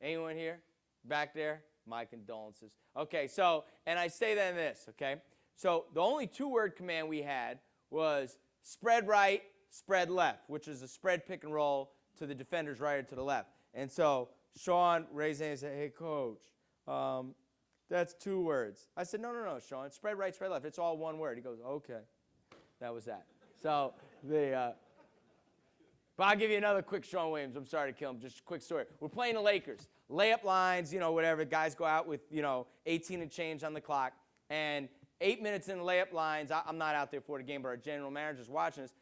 Anyone here? Back there? My condolences. Okay, so, and I say that in this, okay? So the only 2-word command we had was spread right, spread left, which is a spread pick and roll to the defender's right or to the left. And so Sean raised his hand and said, hey, coach, that's 2 words. I said, no, Sean, spread right, spread left. It's all 1 word. He goes, okay. That was that. So but I'll give you another quick Sean Williams. I'm sorry to kill him. Just a quick story. We're playing the Lakers. Layup lines, whatever. Guys go out with, 18 and change on the clock. And 8 minutes in the layup lines, I'm not out there for the game, but our general manager's watching us.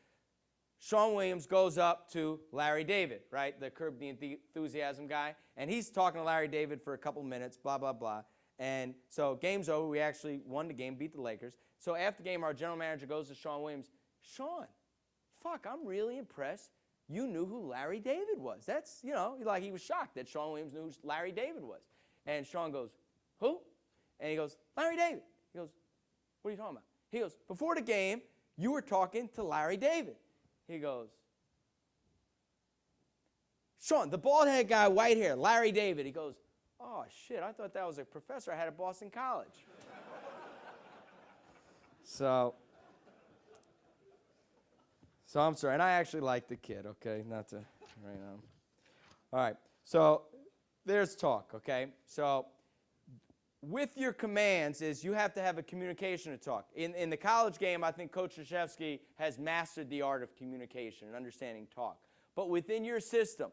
Sean Williams goes up to Larry David, right, the Curb the Enthusiasm guy, and he's talking to Larry David for a couple minutes, blah, blah, blah. And so game's over. We actually won the game, beat the Lakers. So after the game, our general manager goes to Sean Williams, Sean, fuck, I'm really impressed. You knew who Larry David was. That's, like he was shocked that Sean Williams knew who Larry David was. And Sean goes, who? And he goes, Larry David. He goes, what are you talking about? He goes, before the game, you were talking to Larry David. He goes, Sean, the bald-headed guy, white hair, Larry David. He goes, oh, shit, I thought that was a professor I had at Boston College. So I'm sorry, and I actually like the kid, okay, not to, right now. All right, so there's talk, okay? So with your commands is you have to have a communication to talk. In the college game, I think Coach Krzyzewski has mastered the art of communication and understanding talk. But within your system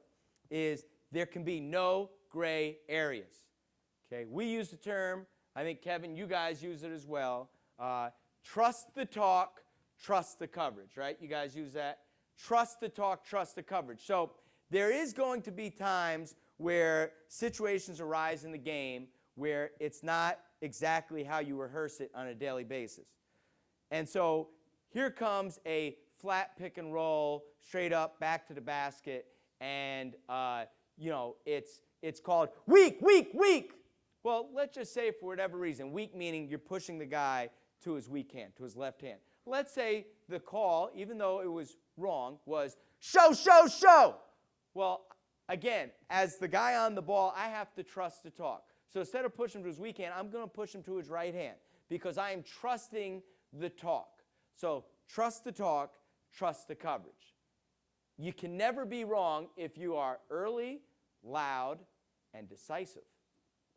is there can be no gray areas, okay? We use the term, I think, Kevin, you guys use it as well, trust the talk, trust the coverage, right? You guys use that? Trust the talk, trust the coverage. So there is going to be times where situations arise in the game where it's not exactly how you rehearse it on a daily basis. And so here comes a flat pick and roll, straight up, back to the basket, and it's called weak, weak, weak. Well, let's just say for whatever reason, weak meaning you're pushing the guy to his weak hand, to his left hand. Let's say the call, even though it was wrong, was show, show, show. Well, again, as the guy on the ball, I have to trust the talk. So instead of pushing him to his weak hand, I'm going to push him to his right hand because I am trusting the talk. So trust the talk, trust the coverage. You can never be wrong if you are early, loud, and decisive.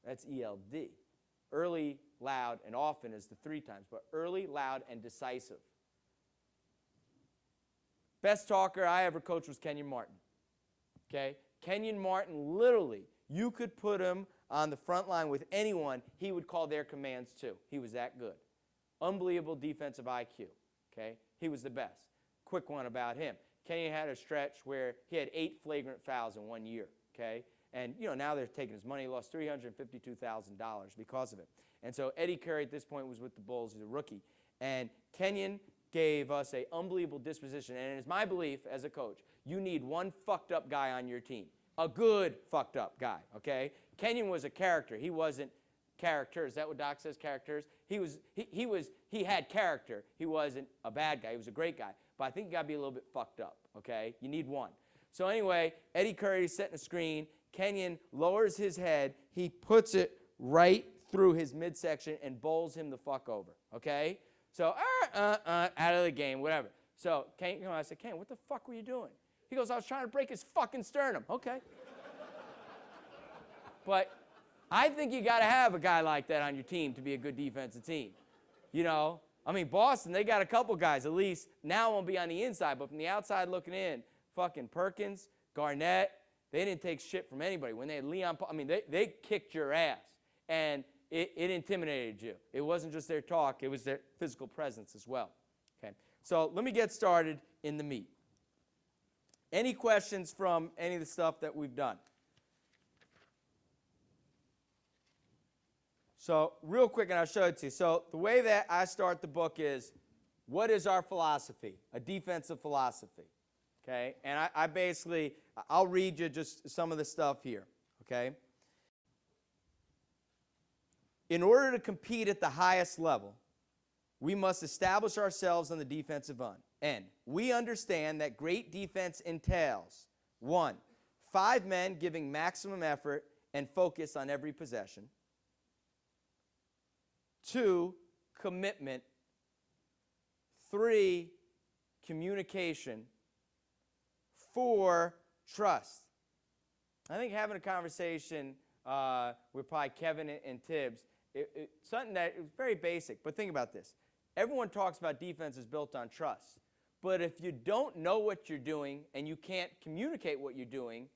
That's ELD. Early, loud, and often is the 3 times, but early, loud, and decisive. Best talker I ever coached was Kenyon Martin. Okay? Kenyon Martin, literally, you could put him on the front line with anyone, he would call their commands too. He was that good. Unbelievable defensive IQ. Okay? He was the best. Quick one about him. Kenyon had a stretch where he had 8 flagrant fouls in 1 year. Okay? And, now they're taking his money. He lost $352,000 because of it. And so Eddie Curry at this point was with the Bulls. He's a rookie. And Kenyon gave us an unbelievable disposition. And it is my belief as a coach, you need one fucked up guy on your team. A good fucked up guy, okay? Kenyon was a character. He wasn't character. Is that what Doc says, characters? He had character. He wasn't a bad guy. He was a great guy. But I think you got to be a little bit fucked up, okay? You need one. So anyway, Eddie Curry is setting a screen. Kenyon lowers his head. He puts it right through his midsection and bowls him the fuck over, okay? So, out of the game, whatever. So, I said, Ken, what the fuck were you doing? He goes, I was trying to break his fucking sternum. Okay. But I think you got to have a guy like that on your team to be a good defensive team. Boston, they got a couple guys, at least. Now it won't be on the inside, but from the outside looking in, fucking Perkins, Garnett, they didn't take shit from anybody. When they had Leon, they kicked your ass. And it intimidated you. It wasn't just their talk, it was their physical presence as well. Okay. So let me get started in the meat. Any questions from any of the stuff that we've done? So real quick, and I'll show it to you. So the way that I start the book is, what is our philosophy? A defensive philosophy. Okay? And I basically, I'll read you just some of the stuff here. Okay? In order to compete at the highest level, we must establish ourselves on the defensive end. We understand that great defense entails, 1, 5 men giving maximum effort and focus on every possession. 2, commitment. 3, communication. 4, trust. I think having a conversation with probably Kevin and Tibbs, something that is very basic, but think about this. Everyone talks about defense is built on trust. But if you don't know what you're doing and you can't communicate what you're doing,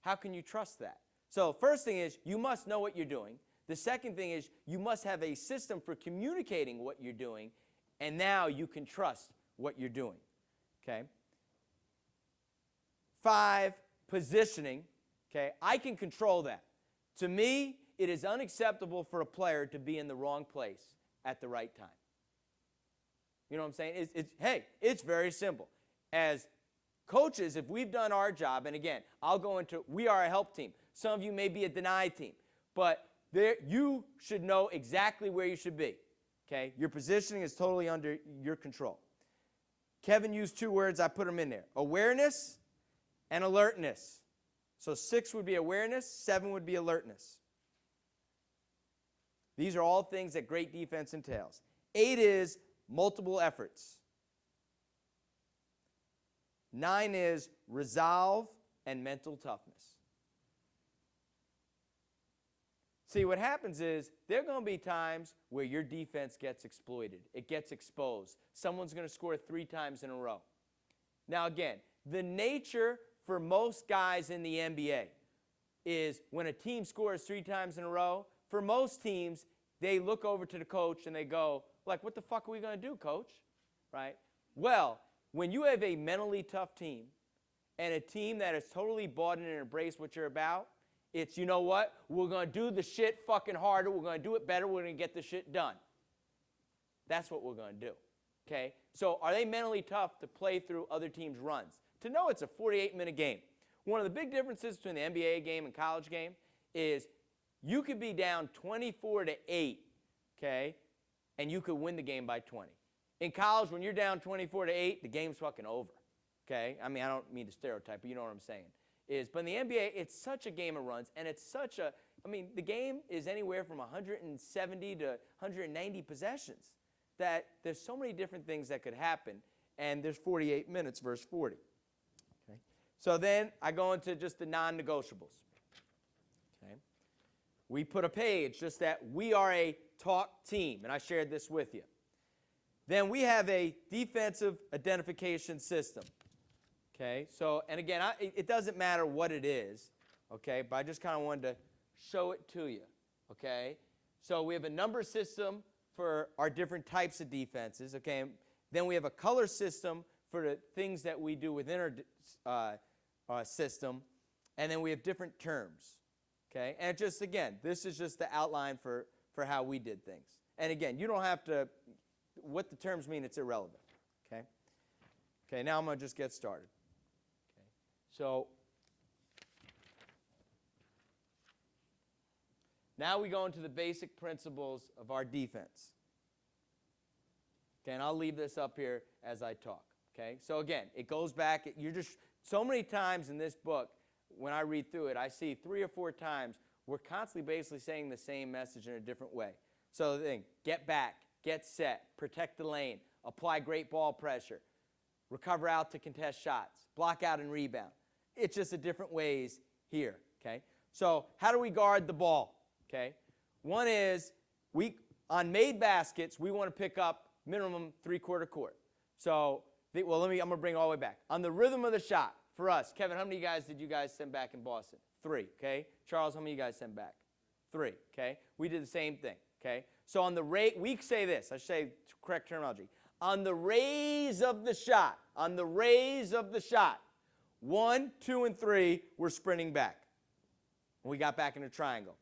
how can you trust that? So first thing is, you must know what you're doing. The second thing is, you must have a system for communicating what you're doing, and now you can trust what you're doing. Okay? 5, positioning. Okay? I can control that. To me, it is unacceptable for a player to be in the wrong place at the right time. You know what I'm saying? Hey, it's very simple. As coaches, if we've done our job, and again, I'll go into, we are a help team. Some of you may be a deny team, but you should know exactly where you should be. Okay? Your positioning is totally under your control. Kevin used 2 words, I put them in there. Awareness and alertness. So 6 would be awareness, 7 would be alertness. These are all things that great defense entails. 8 is multiple efforts. 9 is resolve and mental toughness. See, what happens is there are going to be times where your defense gets exploited. It gets exposed. Someone's going to score 3 times in a row. Now, again, the nature for most guys in the NBA is when a team scores 3 times in a row, for most teams, they look over to the coach and they go, like, what the fuck are we going to do, coach? Right? Well, when you have a mentally tough team and a team that is totally bought in and embraced what you're about, it's, you know what? We're going to do the shit fucking harder. We're going to do it better. We're going to get the shit done. That's what we're going to do. Okay? So are they mentally tough to play through other teams' runs? To know it's a 48-minute game. One of the big differences between the NBA game and college game is you could be down 24-8, okay, and you could win the game by 20. In college, when you're down 24-8, the game's fucking over, okay? I mean, I don't mean to stereotype, but you know what I'm saying. But in the NBA, it's such a game of runs, and it's such a, I mean, the game is anywhere from 170 to 190 possessions, that there's so many different things that could happen, and there's 48 minutes versus 40. Okay? So then I go into just the non-negotiables. Okay? We put a page just that we are a talk team, and I shared this with you. Then we have a defensive identification system. Okay, so, and again, it doesn't matter what it is, okay, but I just kind of wanted to show it to you, okay? So we have a number system for our different types of defenses, okay? Then we have a color system for the things that we do within our system, and then we have different terms, okay? And just, again, this is just the outline for how we did things. And again, you don't have to, what the terms mean, it's irrelevant, okay? Okay, now I'm going to just get started. So now we go into the basic principles of our defense. Okay, and I'll leave this up here as I talk. Okay, so again, it goes back. You're just so many times in this book, when I read through it, I see 3 or 4 times we're constantly basically saying the same message in a different way. So the thing: get back, get set, protect the lane, apply great ball pressure, recover out to contest shots, block out and rebound. It's just a different ways here, okay? So how do we guard the ball, okay? One is, on made baskets, we want to pick up minimum 3/4 court. So, I'm going to bring it all the way back. On the rhythm of the shot, for us, Kevin, how many guys did you guys send back in Boston? 3, okay? Charles, how many of you guys sent back? 3, okay? We did the same thing, okay? So on the we say this, I should say correct terminology. On the raise of the shot, 1, 2, and 3 were sprinting back. We got back in a triangle.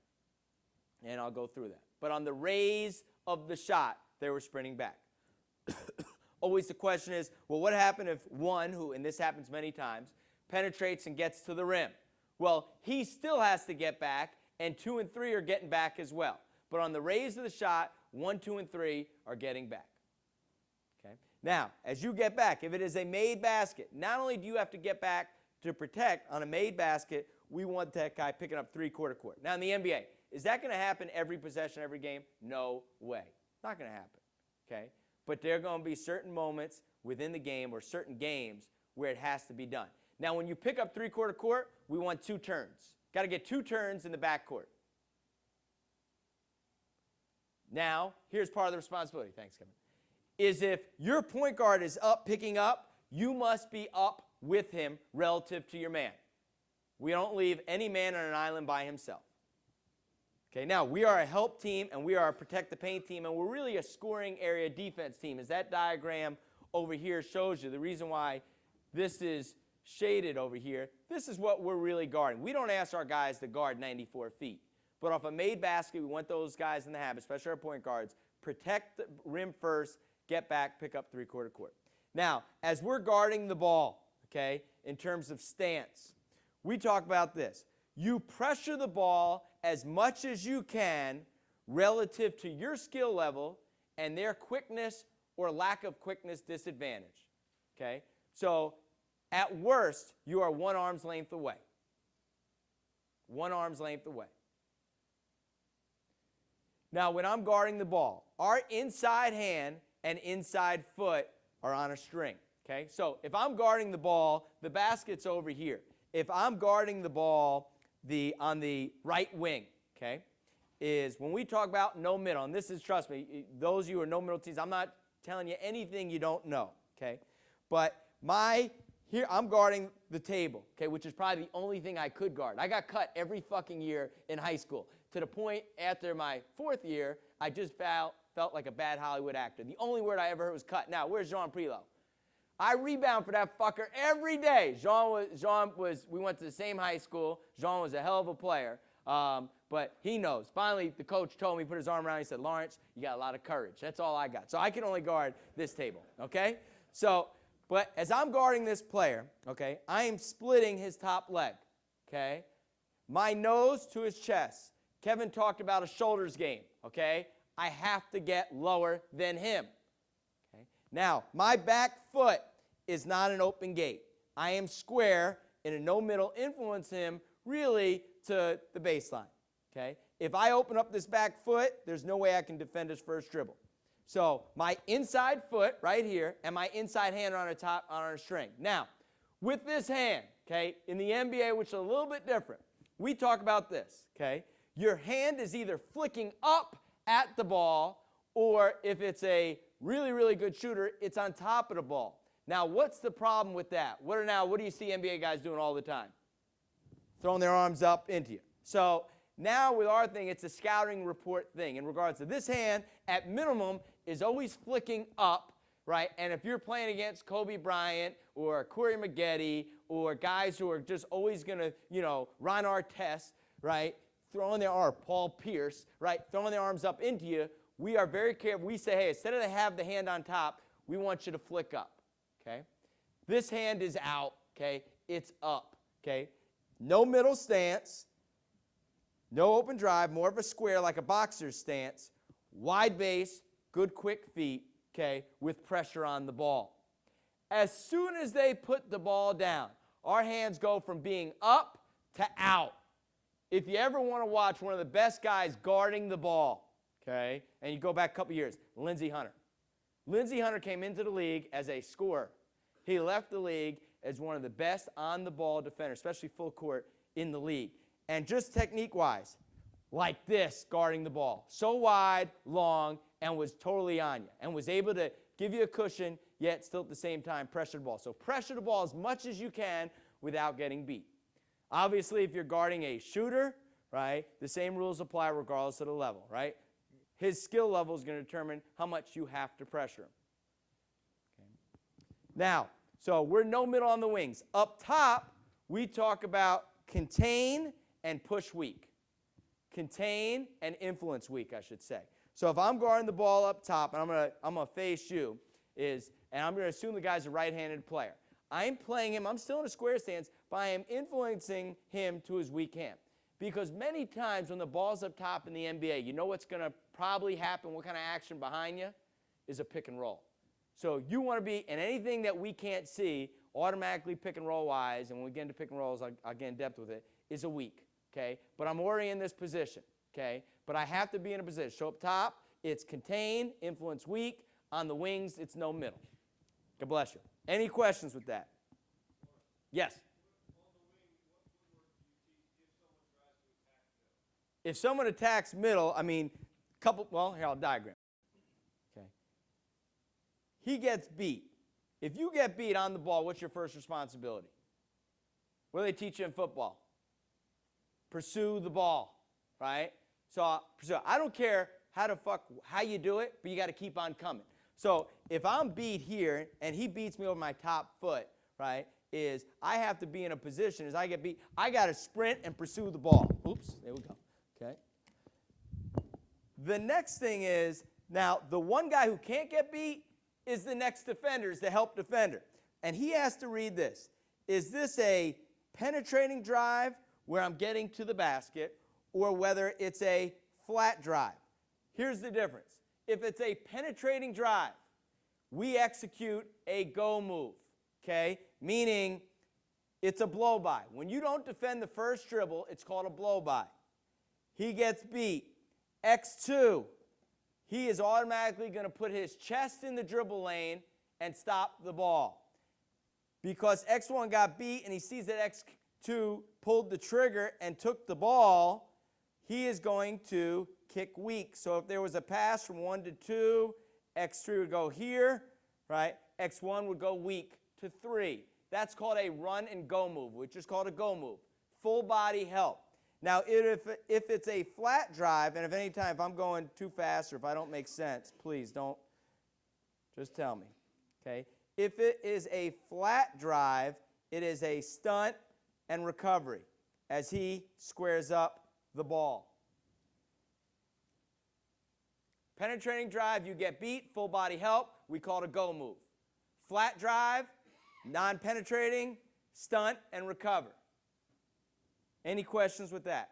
And I'll go through that. But on the raise of the shot, they were sprinting back. Always the question is, well, what happened if one, who, and this happens many times, penetrates and gets to the rim? Well, he still has to get back, and 2 and 3 are getting back as well. But on the raise of the shot, 1, 2, and 3 are getting back. Okay? Now, as you get back, if it is a made basket, not only do you have to get back to protect on a made basket, we want that guy picking up three-quarter court. Now, in the NBA, is that going to happen every possession, every game? No way. Not going to happen. Okay? But there are going to be certain moments within the game or certain games where it has to be done. Now, when you pick up three-quarter court, we want 2 turns. Got to get 2 turns in the backcourt. Now, here's part of the responsibility. Thanks, Kevin. Is if your point guard is up picking up, you must be up with him relative to your man. We don't leave any man on an island by himself. Okay, now we are a help team and we are a protect the paint team, and we're really a scoring area defense team. As that diagram over here shows you, the reason why this is shaded over here, this is what we're really guarding. We don't ask our guys to guard 94 feet. But off a made basket, we want those guys in the habit, especially our point guards, protect the rim first, get back, pick up three-quarter court. Now, as we're guarding the ball, okay, in terms of stance, we talk about this. You pressure the ball as much as you can relative to your skill level and their quickness or lack of quickness disadvantage. Okay? So, at worst, you are 1 arm's length away. 1 arm's length away. Now, when I'm guarding the ball, our inside hand and inside foot are on a string. Okay? So, if I'm guarding the ball, the basket's over here. If I'm guarding the ball on the right wing, okay, is when we talk about no middle, and this is, trust me, those of you who are no middle teams, I'm not telling you anything you don't know, okay? But here I'm guarding the table, okay, which is probably the only thing I could guard. I got cut every fucking year in high school, to the point after my 4th year, I just felt like a bad Hollywood actor. The only word I ever heard was cut. Now, where's Jean Prelo? I rebound for that fucker every day. We went to the same high school. Jean was a hell of a player, but he knows. Finally, the coach told me, put his arm around me, he said, Lawrence, you got a lot of courage. That's all I got. So I can only guard this table, okay? So, but as I'm guarding this player, okay, I am splitting his top leg, okay? My nose to his chest. Kevin talked about a shoulders game, okay? I have to get lower than him. Okay? Now, my back foot is not an open gate. I am square in a no middle, influence him really to the baseline. Okay? If I open up this back foot, there's no way I can defend his first dribble. So my inside foot right here and my inside hand are on a string. Now, with this hand, okay, in the NBA, which is a little bit different, we talk about this, okay? Your hand is either flicking up at the ball, or if it's a really, really good shooter, it's on top of the ball. Now, what's the problem with that? What do you see NBA guys doing all the time? Throwing their arms up into you. So now with our thing, it's a scouting report thing in regards to this hand, at minimum, is always flicking up, right? And if you're playing against Kobe Bryant or Corey Maggette or guys who are just always going to, Ron Artest, right, throwing their arm, Paul Pierce, right, throwing their arms up into you, we are very careful. We say, hey, instead of to have the hand on top, we want you to flick up, okay? This hand is out, okay? It's up, okay? No middle stance, no open drive, more of a square like a boxer's stance, wide base, good quick feet, okay, with pressure on the ball. As soon as they put the ball down, our hands go from being up to out. If you ever want to watch one of the best guys guarding the ball, okay, and you go back a couple years, Lindsey Hunter. Lindsey Hunter came into the league as a scorer. He left the league as one of the best on-the-ball defenders, especially full court, in the league. And just technique-wise, like this, guarding the ball. So wide, long, and was totally on you, and was able to give you a cushion, yet still at the same time pressure the ball. So pressure the ball as much as you can without getting beat. Obviously, if you're guarding a shooter, right, the same rules apply regardless of the level, right? His skill level is going to determine how much you have to pressure him. Okay. Now, So we're no middle on the wings. Up top, we talk about contain and push weak. Contain and influence weak, I should say. So if I'm guarding the ball up top and I'm gonna face you, and I'm gonna assume the guy's a right-handed player. I'm playing him, I'm still in a square stance, but I am influencing him to his weak hand. Because many times when the ball's up top in the NBA, you know what's gonna probably happen, what kind of action behind you is a pick and roll. So you want to be in anything that we can't see, automatically pick and roll wise, and when we get into pick and rolls, I'll get in depth with it, is a weak, okay? But I'm already in this position, okay? But I have to be in a position. So up top, it's contain, influence weak. On the wings, it's no middle. God bless you. Any questions with that? Yes? If someone attacks middle, I mean, here, I'll diagram. Okay. He gets beat. If you get beat on the ball, what's your first responsibility? What do they teach you in football? Pursue the ball, right? So pursue. I don't care how you do it, but you got to keep on coming. So if I'm beat here and he beats me over my top foot, right, is I have to be in a position as I get beat, I got to sprint and pursue the ball. Oops, there we go. Okay. The next thing is, now the one guy who can't get beat is the next defender, is the help defender. And he has to read this. Is this a penetrating drive where I'm getting to the basket, or whether it's a flat drive? Here's the difference. If it's a penetrating drive, we execute a go move, okay? Meaning it's a blow-by. When you don't defend the first dribble, it's called a blow-by. He gets beat. X2, he is automatically going to put his chest in the dribble lane and stop the ball. Because X1 got beat and he sees that X2 pulled the trigger and took the ball, he is going to kick weak. So if there was a pass from 1 to 2, X3 would go here, right? X1 would go weak to 3. That's called a run and go move, which is called a go move. Full body help. Now, if it's a flat drive, and if I'm going too fast or if I don't make sense, please don't, just tell me, okay? If it is a flat drive, it is a stunt and recovery as he squares up the ball. Penetrating drive, you get beat, full body help, we call it a go move. Flat drive, non-penetrating, stunt, and recover. Any questions with that?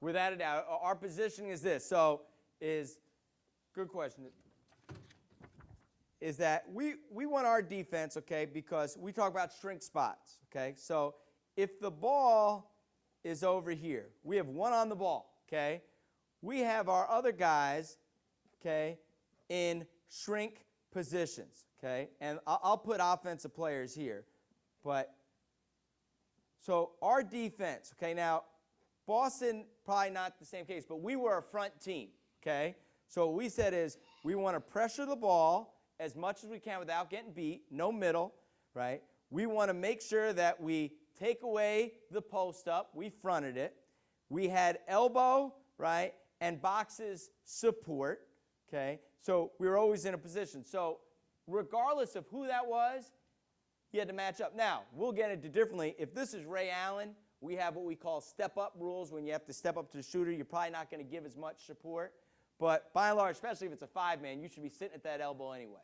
Without a doubt, our positioning is this. So good question. Is that we want our defense, okay, because we talk about shrink spots, okay? So if the ball is over here, we have one on the ball, okay? We have our other guys, okay, in shrink positions, okay? And I'll put offensive players here. But so our defense, okay, now Boston, probably not the same case, but we were a front team, okay? So what we said is we want to pressure the ball as much as we can without getting beat, no middle, right? We want to make sure that we take away the post up. We fronted it. We had elbow, right, and boxes support, okay? So we were always in a position. So regardless of who that was, you had to match up. Now, we'll get into differently. If this is Ray Allen, we have what we call step-up rules. When you have to step up to the shooter, you're probably not going to give as much support. But by and large, especially if it's a five-man, you should be sitting at that elbow anyway.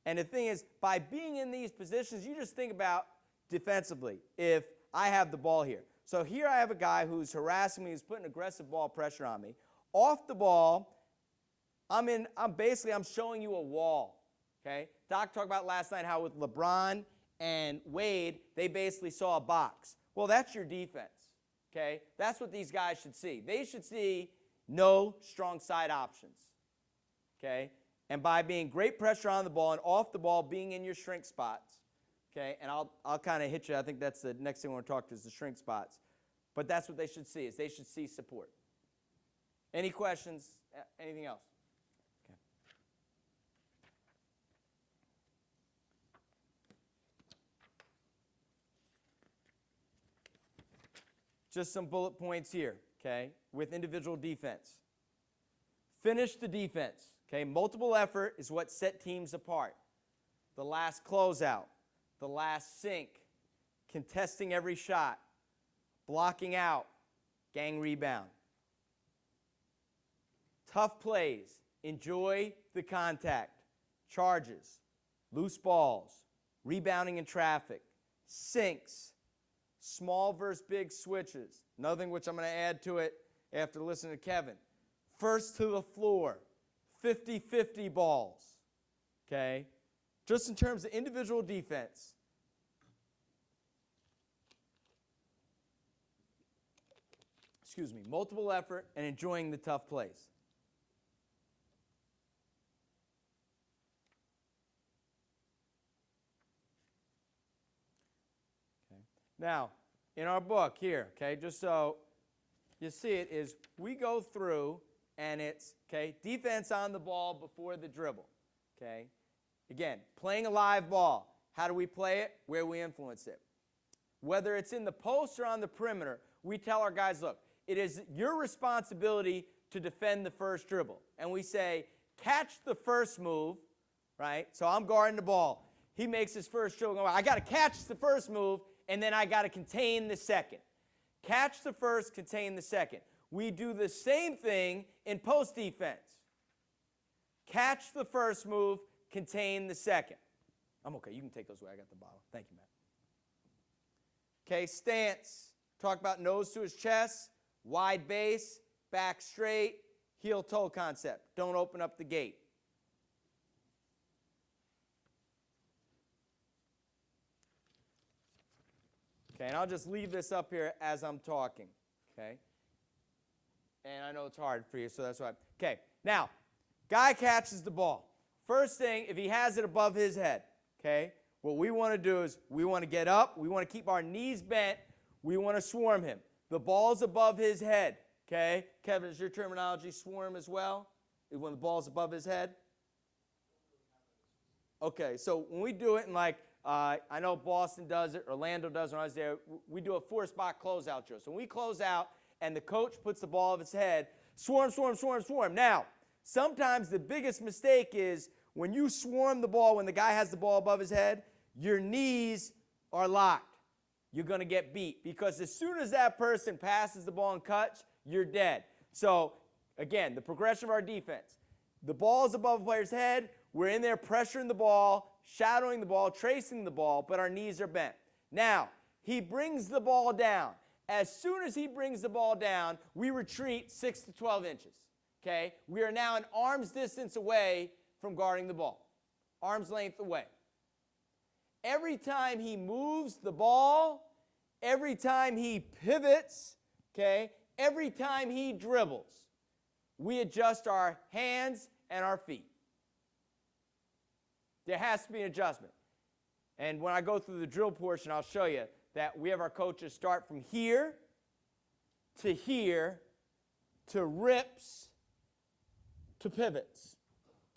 And the thing is, by being in these positions, you just think about defensively, if I have the ball here. So here I have a guy who's harassing me, who's putting aggressive ball pressure on me. Off the ball, I'm showing you a wall, okay? Doc talked about last night how with LeBron and Wade, they basically saw a box. Well, that's your defense, okay? That's what these guys should see. They should see no strong side options, okay? And by being great pressure on the ball and off the ball, being in your shrink spots, okay? And I'll kind of hit you. I think that's the next thing we're going to talk to is the shrink spots. But that's what they should see, is they should see support. Any questions? Anything else? Okay. Just some bullet points here. okay, with individual defense. Finish the defense, okay? Multiple effort is what set teams apart. The last closeout, the last sink, contesting every shot, blocking out, gang rebound. Tough plays, enjoy the contact, charges, loose balls, rebounding in traffic, sinks, small versus big switches. Another thing which I'm going to add to it after listening to Kevin. First to the floor, 50-50 balls, okay? Just in terms of individual defense. Excuse me, multiple effort and enjoying the tough plays. Okay. Now, in our book here, okay, just so you see it, is we go through and it's, okay, defense on the ball before the dribble, okay? Again, playing a live ball. How do we play it? Where we influence it. Whether it's in the post or on the perimeter, we tell our guys, look, it is your responsibility to defend the first dribble. And we say, catch the first move, right? So I'm guarding the ball. He makes his first dribble. I got to catch the first move, and then I got to contain the second. Catch the first, contain the second. We do the same thing in post defense. Catch the first move, contain the second. I'm okay. You can take those away. I got the bottle. Thank you, Matt. Okay, stance. Talk about nose to his chest, wide base, back straight, heel-toe concept. Don't open up the gate. Okay, and I'll just leave this up here as I'm talking, okay? And I know it's hard for you, so that's why. Okay, now, guy catches the ball. First thing, if he has it above his head, okay, what we want to do is we want to get up. We want to keep our knees bent. We want to swarm him. The ball's above his head, okay? Kevin, is your terminology swarm as well? When the ball's above his head? Okay, so when we do it in like, I know Boston does it, Orlando does it when I was there, we do a 4-spot closeout drill. So when we close out and the coach puts the ball above his head, swarm, swarm, swarm, swarm. Now, sometimes the biggest mistake is when you swarm the ball, when the guy has the ball above his head, your knees are locked. You're going to get beat because as soon as that person passes the ball and cuts, you're dead. So, again, the progression of our defense. The ball is above the player's head. We're in there pressuring the ball, shadowing the ball, tracing the ball, but our knees are bent. Now, he brings the ball down. As soon as he brings the ball down, we retreat 6 to 12 inches. Okay? We are now an arm's distance away from guarding the ball. Arm's length away. Every time he moves the ball, every time he pivots, okay, every time he dribbles, we adjust our hands and our feet. There has to be an adjustment. And when I go through the drill portion, I'll show you that we have our coaches start from here to rips to pivots,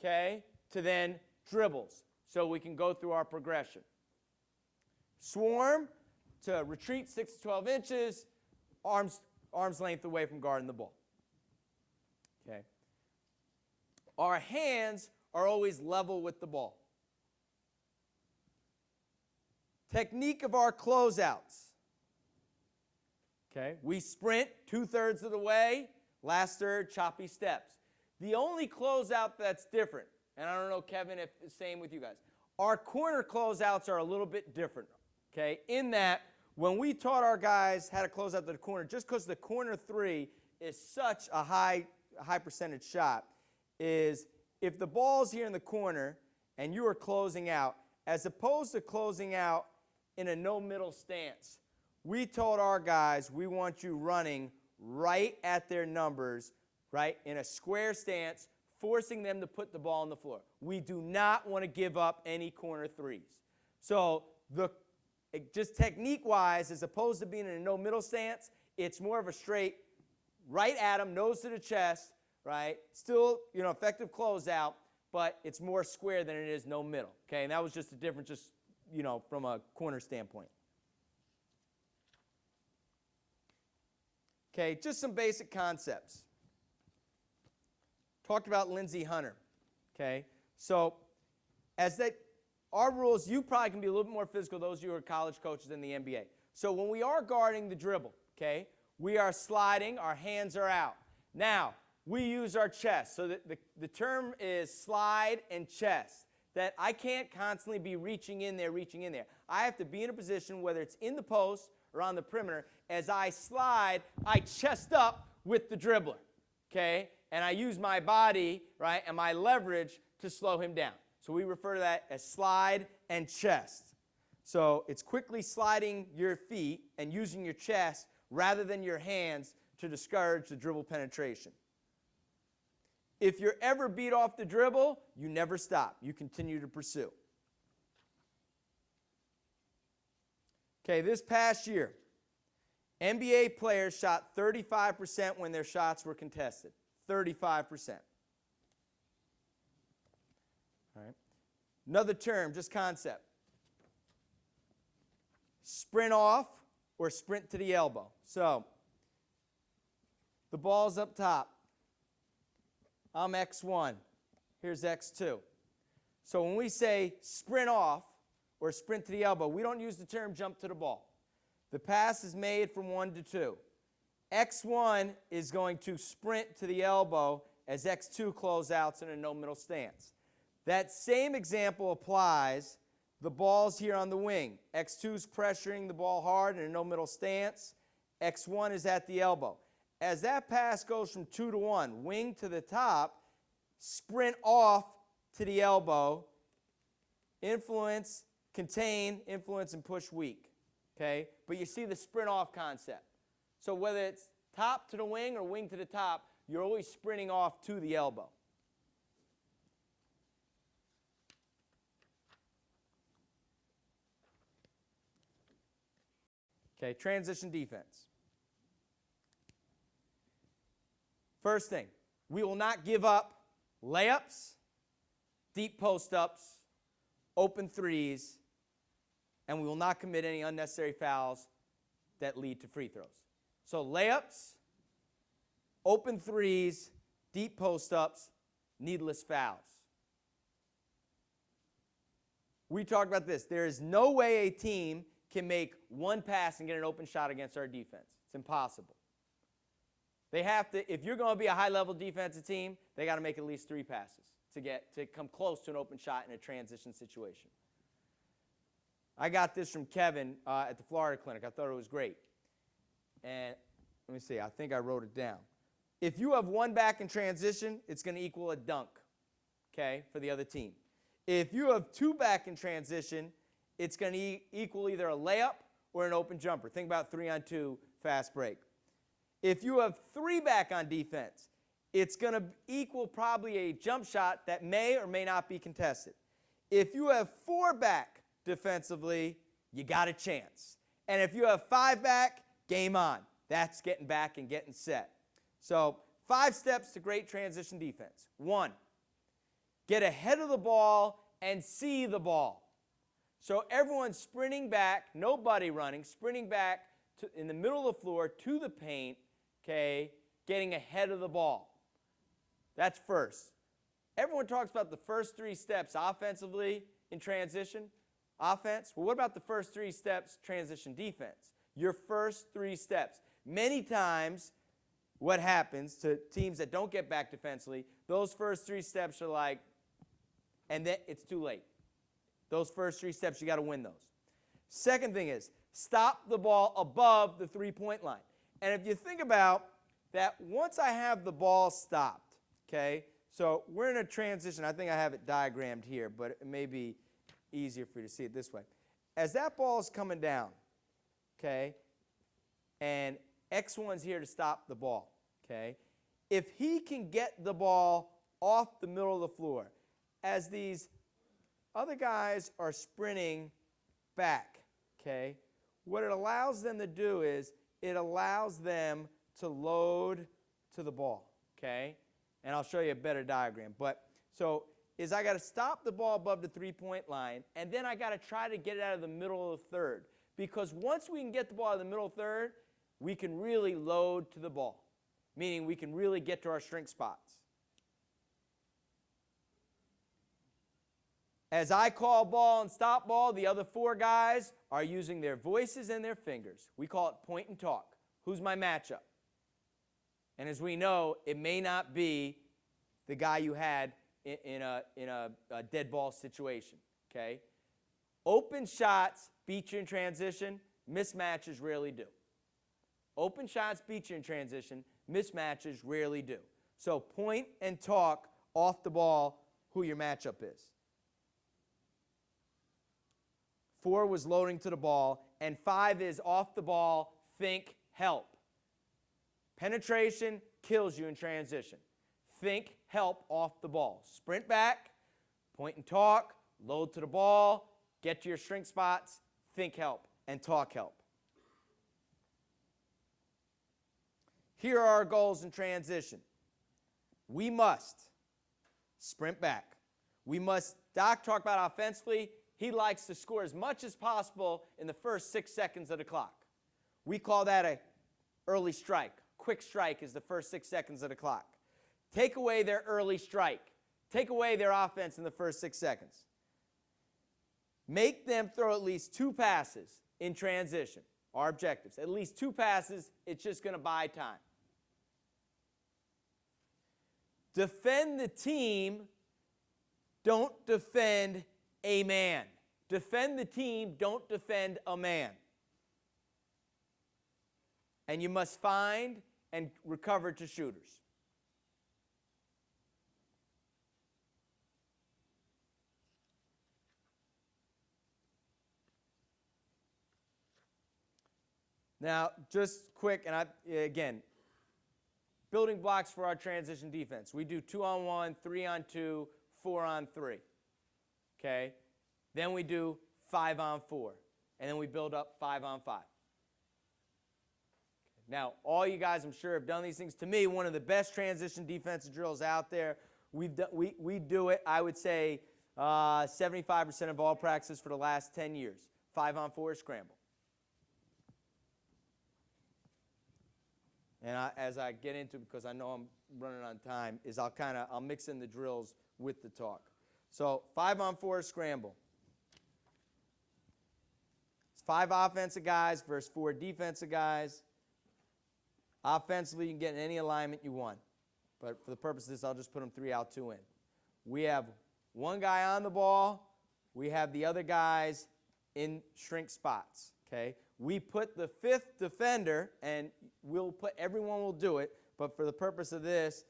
okay, to then dribbles. So we can go through our progression. Swarm to retreat 6 to 12 inches, arms length away from guarding the ball. Okay. Our hands are always level with the ball. Technique of our closeouts. Okay. We sprint 2/3 of the way, last third, choppy steps. The only closeout that's different, and I don't know, Kevin, if it's the same with you guys, our corner closeouts are a little bit different, okay, in that when we taught our guys how to close out the corner, just because the corner 3 is such a high percentage shot, is if the ball's here in the corner and you are closing out, as opposed to closing out in a no-middle stance, we told our guys we want you running right at their numbers, right, in a square stance, forcing them to put the ball on the floor. We do not want to give up any corner 3s. So just technique-wise, as opposed to being in a no-middle stance, it's more of a straight right at them, nose to the chest, right? Still, effective closeout, but it's more square than it is no middle, okay? And that was just a difference, from a corner standpoint. Okay, just some basic concepts. Talked about Lindsey Hunter. Okay, so our rules, you probably can be a little bit more physical, those of you who are college coaches in the NBA. So when we are guarding the dribble, okay, we are sliding, our hands are out. Now, we use our chest. So the term is slide and chest. That I can't constantly be reaching in there. I have to be in a position, whether it's in the post or on the perimeter, as I slide, I chest up with the dribbler, okay? And I use my body, right, and my leverage to slow him down. So we refer to that as slide and chest. So it's quickly sliding your feet and using your chest rather than your hands to discourage the dribble penetration. If you're ever beat off the dribble, you never stop. You continue to pursue. Okay, this past year, NBA players shot 35% when their shots were contested. 35%. All right. Another term, just concept. Sprint off or sprint to the elbow. So, the ball's up top. I'm X1. Here's X2. So when we say sprint off or sprint to the elbow, we don't use the term jump to the ball. The pass is made from 1 to 2. X1 is going to sprint to the elbow as X2 closeouts in a no middle stance. That same example applies. The ball's here on the wing. X2 is pressuring the ball hard in a no middle stance. X1 is at the elbow. As that pass goes from 2 to 1, wing to the top, sprint off to the elbow, influence, contain, influence, and push weak. Okay? But you see the sprint off concept. So whether it's top to the wing or wing to the top, you're always sprinting off to the elbow. Okay, transition defense. First thing, we will not give up layups, deep post-ups, open threes, and we will not commit any unnecessary fouls that lead to free throws. So layups, open threes, deep post-ups, needless fouls. We talked about this. There is no way a team can make one pass and get an open shot against our defense. It's impossible. They have to, if you're going to be a high-level defensive team, they got to make at least 3 passes to come close to an open shot in a transition situation. I got this from Kevin at the Florida Clinic. I thought it was great. And let me see. I think I wrote it down. If you have one back in transition, it's going to equal a dunk, okay, for the other team. If you have 2 back in transition, it's going to equal either a layup or an open jumper. Think about 3-on-2 fast break. If you have 3 back on defense, it's going to equal probably a jump shot that may or may not be contested. If you have 4 back defensively, you got a chance. And if you have 5 back, game on. That's getting back and getting set. So 5 steps to great transition defense. 1, get ahead of the ball and see the ball. So everyone's sprinting back, nobody running, sprinting back in the middle of the floor to the paint, okay, getting ahead of the ball. That's first. Everyone talks about the first 3 steps offensively in transition, offense. Well, what about the first 3 steps transition defense? Your first 3 steps. Many times what happens to teams that don't get back defensively, those first 3 steps are like, and then it's too late. Those first 3 steps, you got to win those. Second thing is, stop the ball above the 3-point line. And if you think about that, once I have the ball stopped, okay, so we're in a transition. I think I have it diagrammed here, but it may be easier for you to see it this way. As that ball is coming down, okay, and X1's here to stop the ball, okay, if he can get the ball off the middle of the floor, as these other guys are sprinting back, okay, what it allows them to do is it allows them to load to the ball, okay? And I'll show you a better diagram. But so is I got to stop the ball above the 3-point line, and then I got to try to get it out of the middle of the third. Because once we can get the ball out of the middle of the third, we can really load to the ball, meaning we can really get to our shrink spots. As I call ball and stop ball, the other 4 guys are using their voices and their fingers. We call it point and talk. Who's my matchup? And as we know, it may not be the guy you had in a dead ball situation, okay? Open shots beat you in transition. Mismatches rarely do. Open shots beat you in transition. Mismatches rarely do. So point and talk off the ball who your matchup is. 4 was loading to the ball, and 5 is off the ball, think, help. Penetration kills you in transition. Think, help off the ball. Sprint back, point and talk, load to the ball, get to your shrink spots, think, help, and talk, help. Here are our goals in transition. We must sprint back. We must, Doc talked about offensively, he likes to score as much as possible in the first 6 seconds of the clock. We call that an early strike. Quick strike is the first 6 seconds of the clock. Take away their early strike. Take away their offense in the first 6 seconds. Make them throw at least 2 passes in transition. Our objectives. At least 2 passes, it's just going to buy time. Defend the team. Don't defend a man. Defend the team, don't defend a man. And you must find and recover to shooters. Now, just quick, and again, building blocks for our transition defense. We do 2-on-1, 3-on-2, 4-on-3. Okay? Then we do 5-on-4. And then we build up 5-on-5. Now, all you guys, I'm sure, have done these things. To me, one of the best transition defensive drills out there. We do it, I would say, 75% of all practices for the last 10 years. 5-on-4 scramble. And as I get into it, because I know I'm running on time, is I'll mix in the drills with the talk. So 5-on-4 scramble. It's 5 offensive guys versus 4 defensive guys. Offensively, you can get in any alignment you want. But for the purpose of this, I'll just put them 3 out, 2 in. We have 1 guy on the ball. We have the other guys in shrink spots. Okay? We put the 5th defender, and everyone will do it, but for the purpose of this,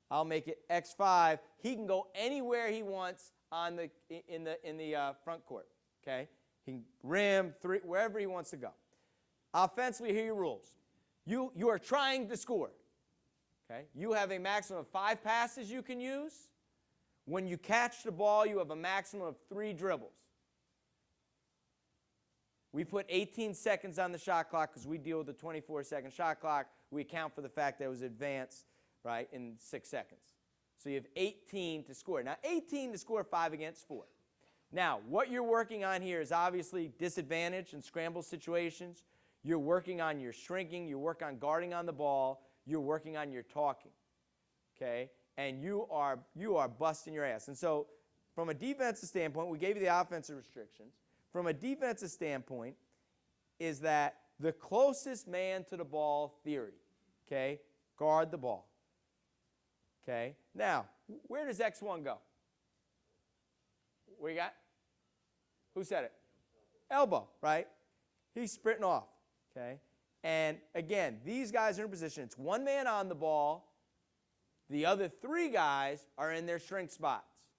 I'll make it X5. He can go anywhere he wants in the front court. Okay? He can rim, 3, wherever he wants to go. Offensively, here are your rules. You are trying to score. Okay? You have a maximum of 5 passes you can use. When you catch the ball, you have a maximum of 3 dribbles. We put 18 seconds on the shot clock because we deal with the 24-second shot clock. We account for the fact that it was advanced, right, in 6 seconds. So you have 18 to score. Now, 18 to score 5 against 4. Now, what you're working on here is obviously disadvantage and scramble situations. You're working on your shrinking. You work on guarding on the ball. You're working on your talking, okay? And you are busting your ass. And so from a defensive standpoint, we gave you the offensive restrictions. From a defensive standpoint is that the closest man to the ball theory, okay? Guard the ball, okay? Now, where does X1 go? What you got? Who said it? Elbow, right? He's sprinting off, okay? And again, these guys are in position. It's 1 man on the ball. The other 3 guys are in their shrink spots.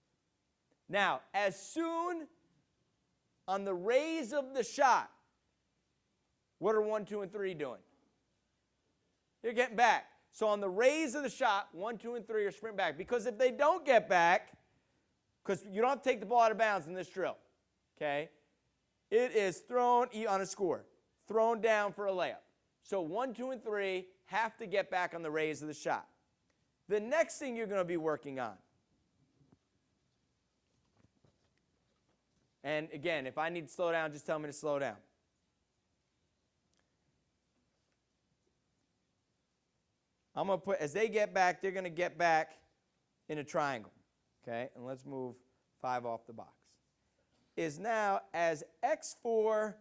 Now, as soon on the raise of the shot, what are 1, 2, and 3 doing? They're getting back. So on the raise of the shot, 1, 2, and 3 are sprint back. Because if they don't get back, because you don't have to take the ball out of bounds in this drill, okay? It is thrown on a score, thrown down for a layup. So 1, 2, and 3 have to get back on the raise of the shot. The next thing you're going to be working on, and again, if I need to slow down, just tell me to slow down. I'm going to put, as they get back, they're going to get back in a triangle. Okay, and let's move 5 off the box. Is now as X4,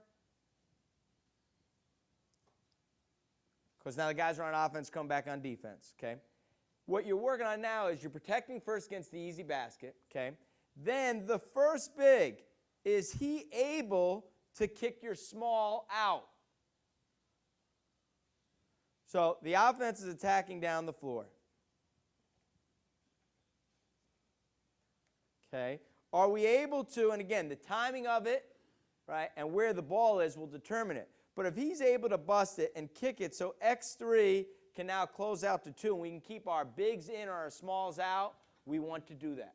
because now the guys are on offense, come back on defense. Okay, what you're working on now is you're protecting first against the easy basket. Okay, then the first big, is he able to kick your small out? So the offense is attacking down the floor. Okay. Are we able to, and again, the timing of it, right, and where the ball is will determine it. But if he's able to bust it and kick it so X3 can now close out to 2 and we can keep our bigs in or our smalls out, we want to do that.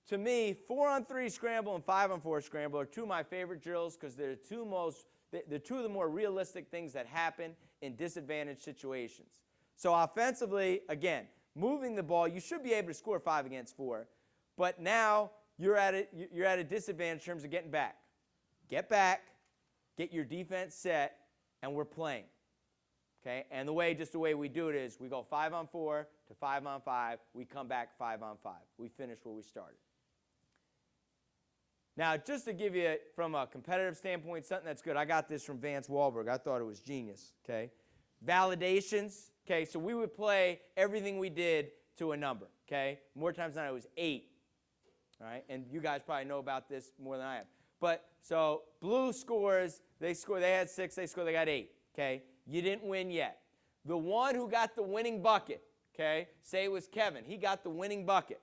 To me, 4-on-3 scramble and 5-on-4 scramble are 2 of my favorite drills because they're 2 of the more realistic things that happen in disadvantaged situations. So offensively, again, moving the ball, you should be able to score 5 against 4, but now you're at a disadvantage in terms of getting back. Get back, get your defense set, and we're playing. Okay? And the way we do it is we go 5-on-4 to 5-on-5, we come back 5-on-5. We finish where we started. Now, just to give you, from a competitive standpoint, something that's good, I got this from Vance Wahlberg. I thought it was genius. Okay? Validations. Okay, so we would play everything we did to a number. Okay? More times than not, it was 8. All right? And you guys probably know about this more than I have. But, so, blue scores, they had 6, they got 8. Okay? You didn't win yet. The one who got the winning bucket, okay, say it was Kevin, he got the winning bucket.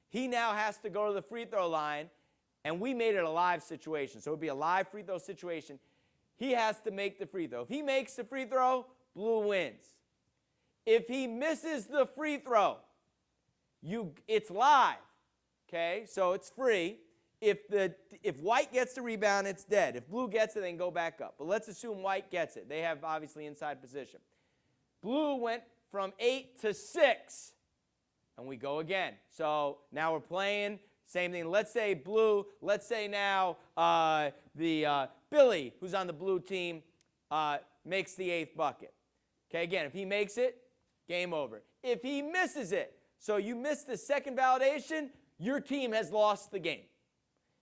He now has to go to the free throw line, and we made it a live situation. So it would be a live free throw situation. He has to make the free throw. If he makes the free throw, blue wins. If he misses the free throw, it's live, okay? So it's free. If white gets the rebound, it's dead. If blue gets it, they can go back up. But let's assume white gets it. They have, obviously, inside position. Blue went from 8 to 6, and we go again. So now we're playing. Same thing. Let's say blue. Let's say now Billy, who's on the blue team, makes the 8th bucket. Okay, again, if he makes it, game over. If he misses it, so you missed the second validation, your team has lost the game.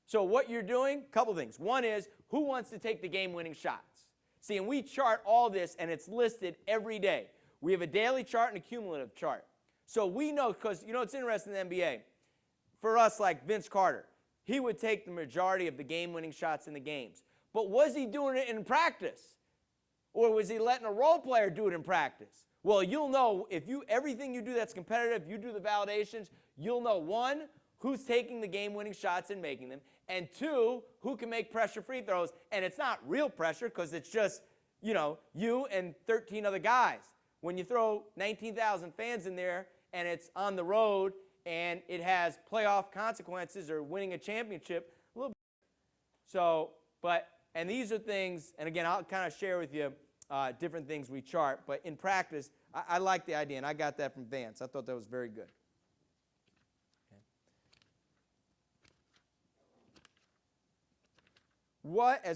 So what you're doing, a couple things. One is, who wants to take the game-winning shots? See, and we chart all this, and it's listed every day. We have a daily chart and a cumulative chart. So we know, because, you know, it's interesting in the NBA. For us, like Vince Carter, he would take the majority of the game-winning shots in the games. But was he doing it in practice? Or was he letting a role player do it in practice? Well, you'll know if everything you do that's competitive, you do the validations, you'll know, 1, who's taking the game-winning shots and making them, and 2, who can make pressure free throws. And it's not real pressure because it's just, you know, you and 13 other guys. When you throw 19,000 fans in there and it's on the road and it has playoff consequences or winning a championship, a little bit. So, and these are things, and again, I'll kind of share with you different things we chart, but in practice, I like the idea, and I got that from Vance. I thought that was very good.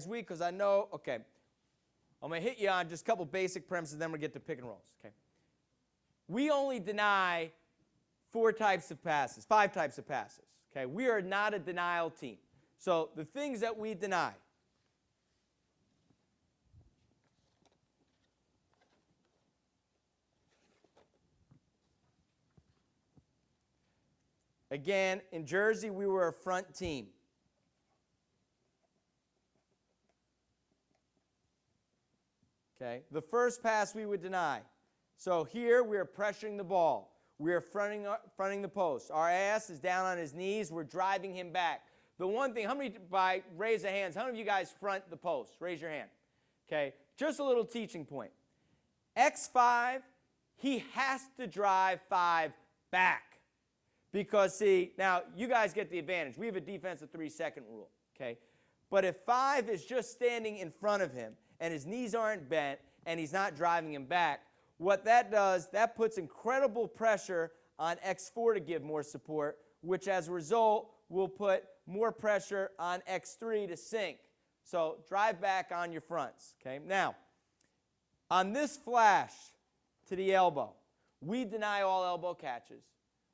Because I know, okay, I'm going to hit you on just a couple basic premises, then we'll get to pick and rolls, okay? We only deny 5 types of passes, okay? We are not a denial team. So the things that we deny. Again, in Jersey, we were a front team. Okay, the first pass we would deny. So here we are pressuring the ball. We are fronting the post. Our ass is down on his knees. We're driving him back. The one thing, raise of hands, how many of you guys front the post? Raise your hand. Okay, just a little teaching point. X5, he has to drive 5 back. Because, see, now you guys get the advantage. We have a defensive 3-second rule. Okay, but if 5 is just standing in front of him, and his knees aren't bent, and he's not driving him back, what that does, that puts incredible pressure on X4 to give more support, which as a result will put more pressure on X3 to sink. So drive back on your fronts. Okay. Now, On this flash to the elbow, we deny all elbow catches.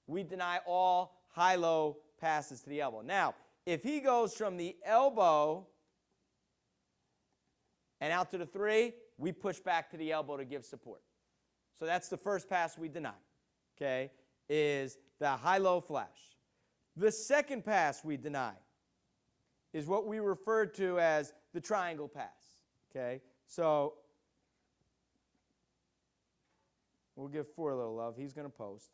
We deny all high-low passes to the elbow. Now, if he goes from the elbow and out to the 3, we push back to the elbow to give support. So that's the first pass we deny, okay, is the high-low flash. The second pass we deny is what we refer to as the triangle pass, okay? So we'll give 4 a little love. He's going to post.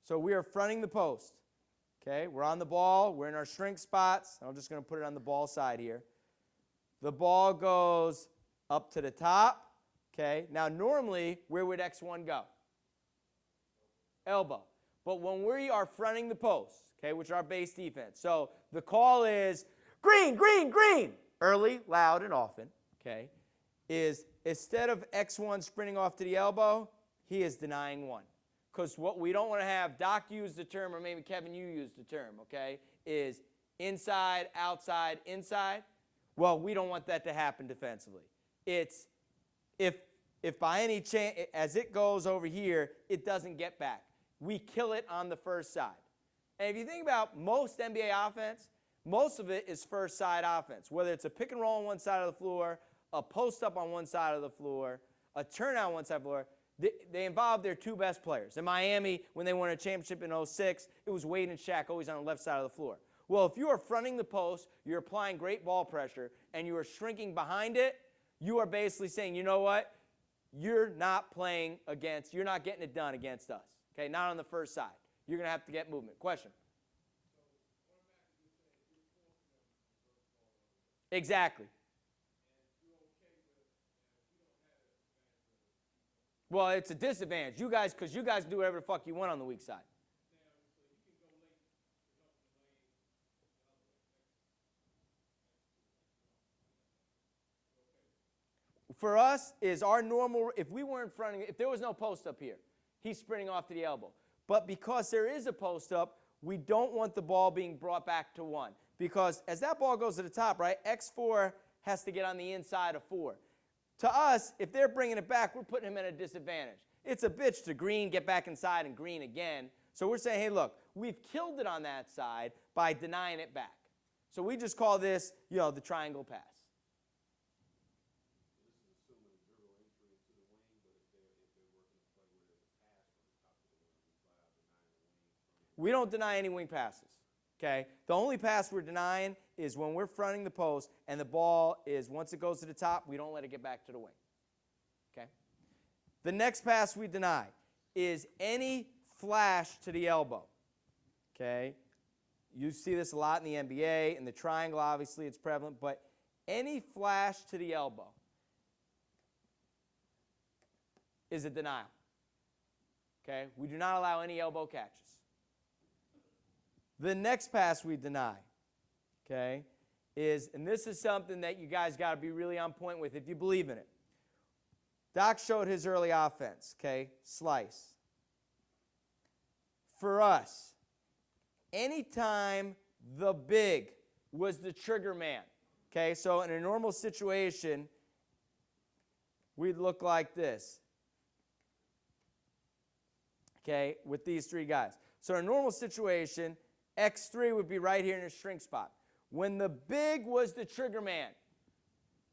So we are fronting the post, okay? We're on the ball. We're in our shrink spots. I'm just going to put it on the ball side here. The ball goes up to the top, okay? Now, normally, where would X1 go? Elbow. But when we are fronting the post, okay, which is our base defense, so the call is green, green, green, early, loud, and often, okay, is instead of X1 sprinting off to the elbow, he is denying 1. Because what we don't want to have, Doc used the term, or maybe Kevin, you used the term, okay, is inside, outside, inside. Well, we don't want that to happen defensively. It's if by any chance, as it goes over here, it doesn't get back. We kill it on the first side. And if you think about most NBA offense, most of it is first side offense, whether it's a pick and roll on one side of the floor, a post up on one side of the floor, a turnout on one side of the floor. They involve their 2 best players. In Miami, when they won a championship in 2006, it was Wade and Shaq always on the left side of the floor. Well, if you are fronting the post, you're applying great ball pressure, and you are shrinking behind it, you are basically saying, you know what? You're not playing against, you're not getting it done against us. Okay, not on the first side. You're going to have to get movement. Question? Exactly. Well, it's a disadvantage. You guys, because you guys do whatever the fuck you want on the weak side. For us, is our normal, if we weren't fronting, if there was no post up here, he's sprinting off to the elbow. But because there is a post up, we don't want the ball being brought back to 1. Because as that ball goes to the top, right, X4 has to get on the inside of 4. To us, if they're bringing it back, we're putting him at a disadvantage. It's a bitch to green, get back inside, and green again. So we're saying, hey, look, we've killed it on that side by denying it back. So we just call this, you know, the triangle pass. We don't deny any wing passes, okay? The only pass we're denying is when we're fronting the post and the ball is, once it goes to the top, we don't let it get back to the wing, okay? The next pass we deny is any flash to the elbow, okay? You see this a lot in the NBA. In the triangle, obviously, it's prevalent. But any flash to the elbow is a denial, okay? We do not allow any elbow catches. The next pass we deny, okay, is, and this is something that you guys got to be really on point with if you believe in it. Doc showed his early offense, okay, slice. For us, anytime the big was the trigger man, okay, so in a normal situation, we'd look like this, okay, with these 3 guys. So in a normal situation, X3 would be right here in his shrink spot. When the big was the trigger man,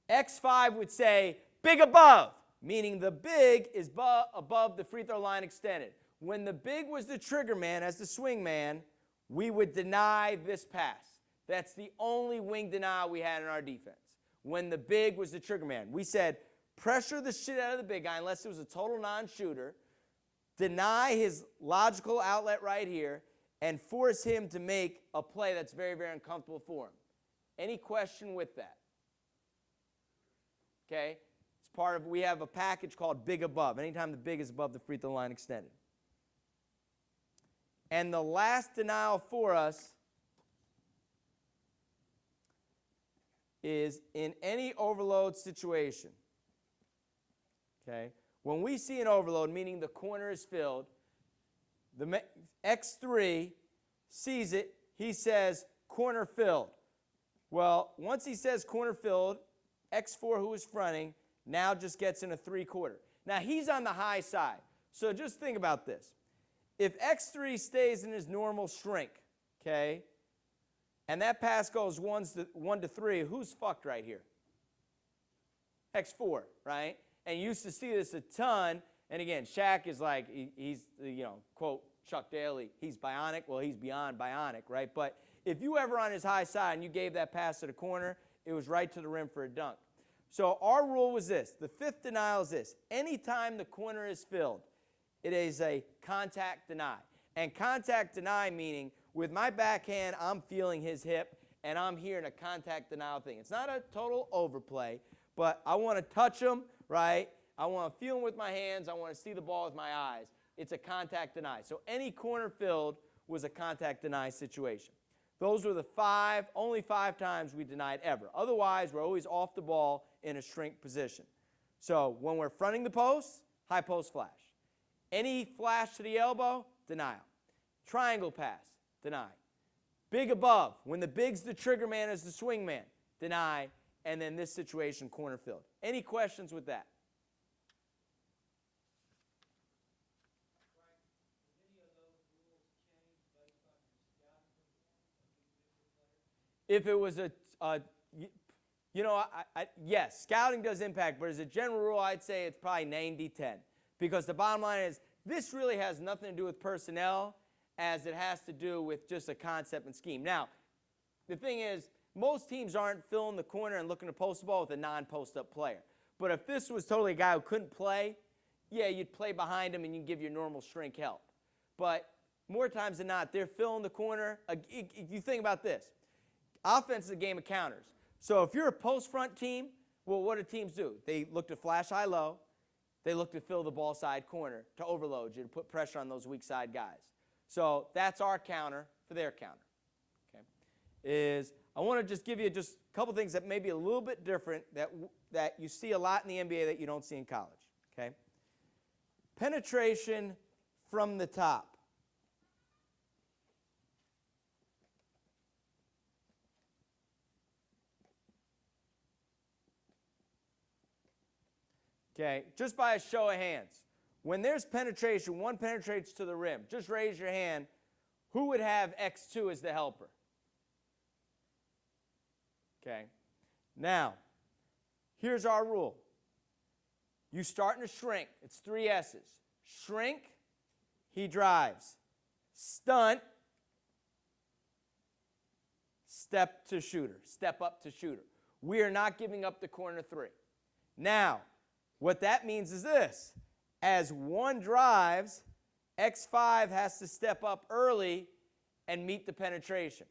X5 would say, big above, meaning the big is above the free throw line extended. When the big was the trigger man as the swing man, we would deny this pass. That's the only wing denial we had in our defense. When the big was the trigger man, we said, pressure the shit out of the big guy unless it was a total non-shooter, deny his logical outlet right here, and force him to make a play that's very, very uncomfortable for him. Any question with that? Okay? It's part of, we have a package called big above. Anytime the big is above the free throw line extended. And the last denial for us is in any overload situation. Okay? When we see an overload, meaning the corner is filled, the X3 sees it, he says, corner filled. Well, once he says corner filled, X4, who is fronting, now just gets in a 3/4. Now, he's on the high side. So just think about this. If X3 stays in his normal shrink, okay, and that pass goes 1 to 3, who's fucked right here? X4, right? And you used to see this a ton. And again, Shaq is like, he's, quote, Chuck Daly, he's bionic. Well, he's beyond bionic, right? But if you ever on his high side and you gave that pass to the corner, it was right to the rim for a dunk. So our rule was this. The fifth denial is this. Anytime the corner is filled, it is a contact deny. And contact deny meaning with my backhand, I'm feeling his hip, and I'm hearing a contact denial thing. It's not a total overplay, but I want to touch him, right? I want to feel him with my hands. I want to see the ball with my eyes. It's a contact deny. So any corner filled was a contact deny situation. Those were the only 5 times we denied ever. Otherwise, we're always off the ball in a shrink position. So when we're fronting the post, high post flash. Any flash to the elbow, denial. Triangle pass, deny. Big above, when the big's the trigger man is the swing man, deny. And then this situation, corner filled. Any questions with that? If it was yes, scouting does impact, but as a general rule, I'd say it's probably 90-10. Because the bottom line is, this really has nothing to do with personnel as it has to do with just a concept and scheme. Now, the thing is, most teams aren't filling the corner and looking to post the ball with a non-post-up player. But if this was totally a guy who couldn't play, yeah, you'd play behind him and you'd give your normal shrink help. But more times than not, they're filling the corner. You think about this. Offense is a game of counters. So if you're a post-front team, well, what do teams do? They look to flash high-low. They look to fill the ball side corner to overload you, to put pressure on those weak side guys. So that's our counter for their counter. Okay? I want to just give you just a couple things that may be a little bit different that you see a lot in the NBA that you don't see in college. Okay? Penetration from the top. Okay, just by a show of hands. When there's penetration, one penetrates to the rim. Just raise your hand. Who would have X2 as the helper? Okay. Now, here's our rule. You start in a shrink. It's 3 S's. Shrink, he drives. Stunt, step to shooter. Step up to shooter. We are not giving up the corner 3. Now, what that means is this. As one drives, X5 has to step up early and meet the penetration.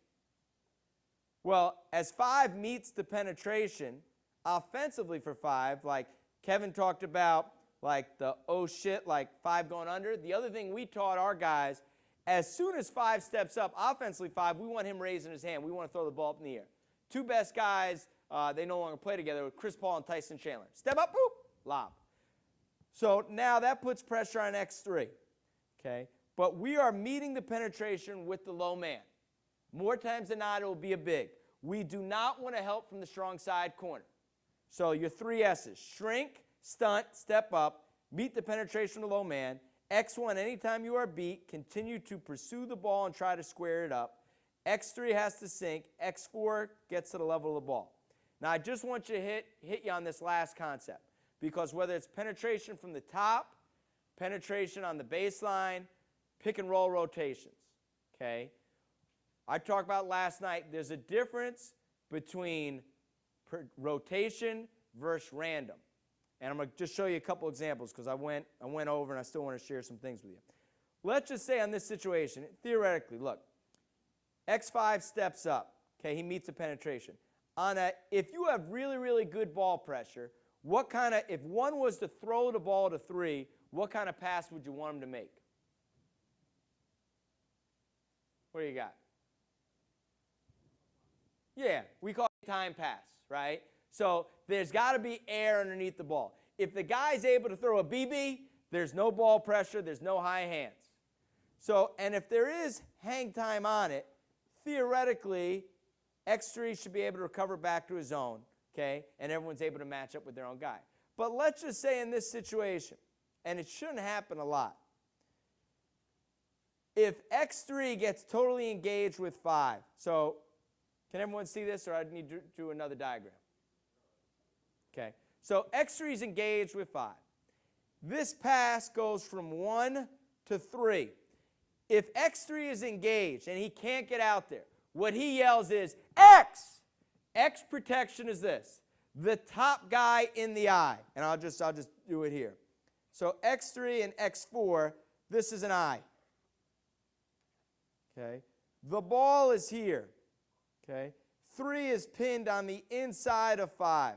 Well, as 5 meets the penetration, offensively for 5, like Kevin talked about, like the oh shit, like 5 going under. The other thing we taught our guys, as soon as 5 steps up, offensively 5, we want him raising his hand. We want to throw the ball up in the air. 2 best guys, they no longer play together, with Chris Paul and Tyson Chandler. Step up, boop, lob. So now that puts pressure on X3, okay? But we are meeting the penetration with the low man. More times than not, it will be a big. We do not want to help from the strong side corner. So your 3 S's, shrink, stunt, step up, meet the penetration of the low man. X1, anytime you are beat, continue to pursue the ball and try to square it up. X3 has to sink. X4 gets to the level of the ball. Now, I just want you to hit you on this last concept. Because whether it's penetration from the top, penetration on the baseline, pick and roll rotations, okay? I talked about last night, there's a difference between rotation versus random. And I'm going to just show you a couple examples because I went over and I still want to share some things with you. Let's just say on this situation, theoretically, look, X5 steps up, okay, he meets the penetration. If you have really, really good ball pressure, if one was to throw the ball to 3, what kind of pass would you want him to make? What do you got? Yeah, we call it time pass, right? So there's got to be air underneath the ball. If the guy's able to throw a BB, there's no ball pressure, there's no high hands. So, and if there is hang time on it, theoretically, X3 should be able to recover back to his own. Okay, and everyone's able to match up with their own guy. But let's just say in this situation, and it shouldn't happen a lot, if x3 gets totally engaged with 5, so can everyone see this, or I need to do another diagram? Okay, so x3 is engaged with 5. This pass goes from 1 to 3. If x3 is engaged and he can't get out there, what he yells is, X! X protection is this, the top guy in the eye. And I'll just do it here. So x3 and x4, this is an eye. Okay? The ball is here. Okay? 3 is pinned on the inside of 5.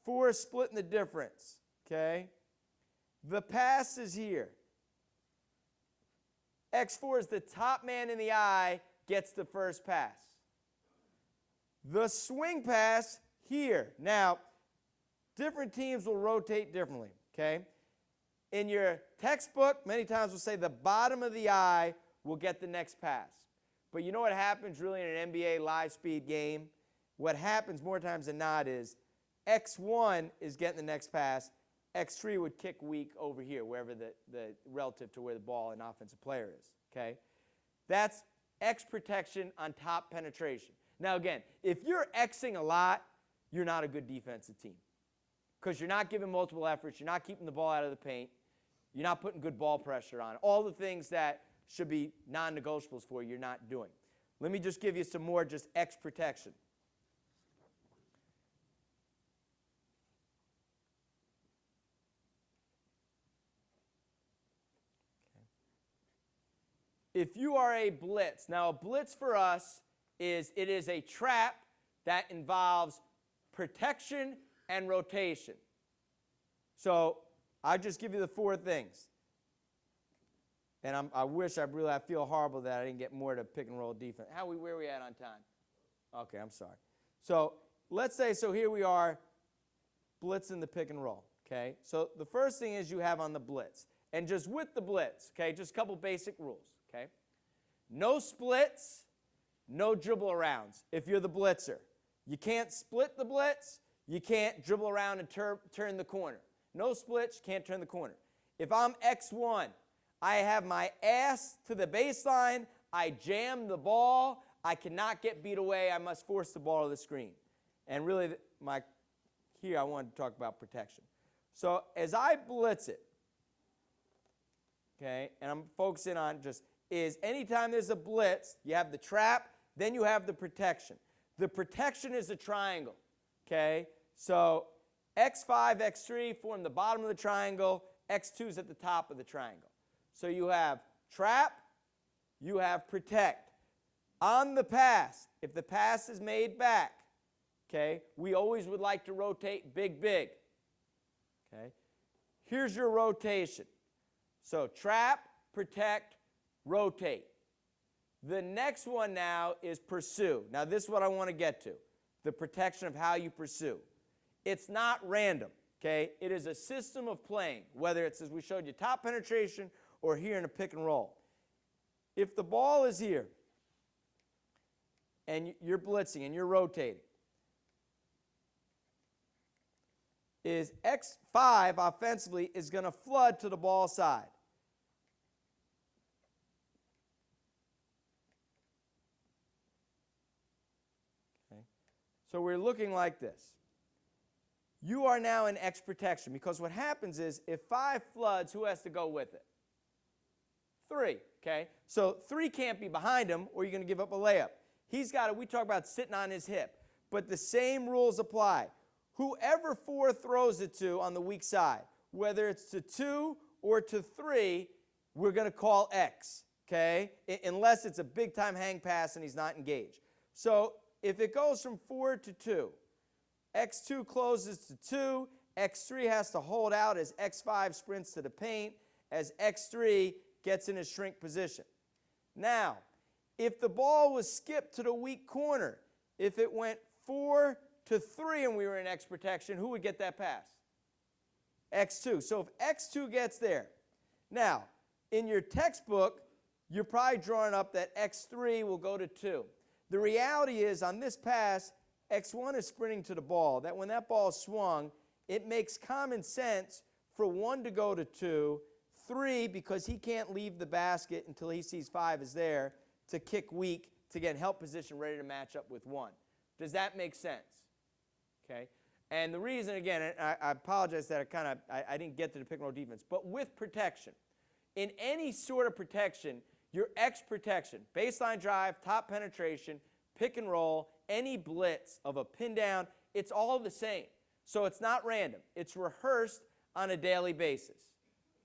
4 is splitting the difference. Okay? The pass is here. x4 is the top man in the eye, gets the first pass. The swing pass here. Now, different teams will rotate differently, okay? In your textbook, many times we'll say the bottom of the eye will get the next pass. But you know what happens really in an NBA live speed game? What happens more times than not is x1 is getting the next pass. x3 would kick weak over here, wherever the relative to where the ball and offensive player is, okay? That's X protection on top penetration. Now again, if you're Xing a lot, you're not a good defensive team because you're not giving multiple efforts, you're not keeping the ball out of the paint, you're not putting good ball pressure on it. All the things that should be non-negotiables for you, you're not doing. Let me just give you some more just X protection. If you are a blitz, now a blitz for us is it is a trap that involves protection and rotation. So I'll just give you the 4 things. And I feel horrible that I didn't get more to pick and roll defense. Where are we at on time? Okay, I'm sorry. So let's say, so here we are blitzing the pick and roll, okay? So the first thing is you have on the blitz. And just with the blitz, okay, just a couple basic rules. Okay? No splits, no dribble arounds if you're the blitzer. You can't split the blitz, you can't dribble around and turn the corner. No splits, you can't turn the corner. If I'm x1, I have my ass to the baseline, I jam the ball, I cannot get beat away, I must force the ball to the screen. And really, here I wanted to talk about protection. So as I blitz it, okay, and I'm focusing on just is anytime there's a blitz, you have the trap, then you have the protection. The protection is a triangle, okay? So x5, x3 form the bottom of the triangle, x2 is at the top of the triangle. So you have trap, you have protect. On the pass, if the pass is made back, okay, we always would like to rotate big, big, okay? Here's your rotation. So trap, protect, rotate. The next one now is pursue. Now this is what I want to get to, the protection of how you pursue. It's not random, okay? It is a system of playing, whether it's, as we showed you, top penetration or here in a pick and roll. If the ball is here and you're blitzing and you're rotating, is x5 offensively is going to flood to the ball side. Okay. So we're looking like this. You are now in X protection because what happens is if 5 floods, who has to go with it? 3, okay? So 3 can't be behind him or you're going to give up a layup. He's got to, we talk about sitting on his hip, but the same rules apply. Whoever 4 throws it to on the weak side, whether it's to 2 or to 3, we're going to call X, okay? Unless it's a big-time hang pass and he's not engaged. So if it goes from 4 to 2, x2 closes to 2, x3 has to hold out as x5 sprints to the paint, as x3 gets in a shrink position. Now, if the ball was skipped to the weak corner, if it went 4 to 3 and we were in X protection, who would get that pass? x2. So if x2 gets there. Now, in your textbook, you're probably drawing up that x3 will go to 2. The reality is on this pass, x1 is sprinting to the ball, that when that ball is swung, it makes common sense for 1 to go to 2, 3, because he can't leave the basket until he sees 5 is there, to kick weak, to get in help position ready to match up with 1. Does that make sense? Okay. And the reason, again, and I apologize that I didn't get to the pick and roll defense, but with protection, in any sort of protection, your X protection, baseline drive, top penetration, pick and roll, any blitz of a pin down, it's all the same. So it's not random. It's rehearsed on a daily basis.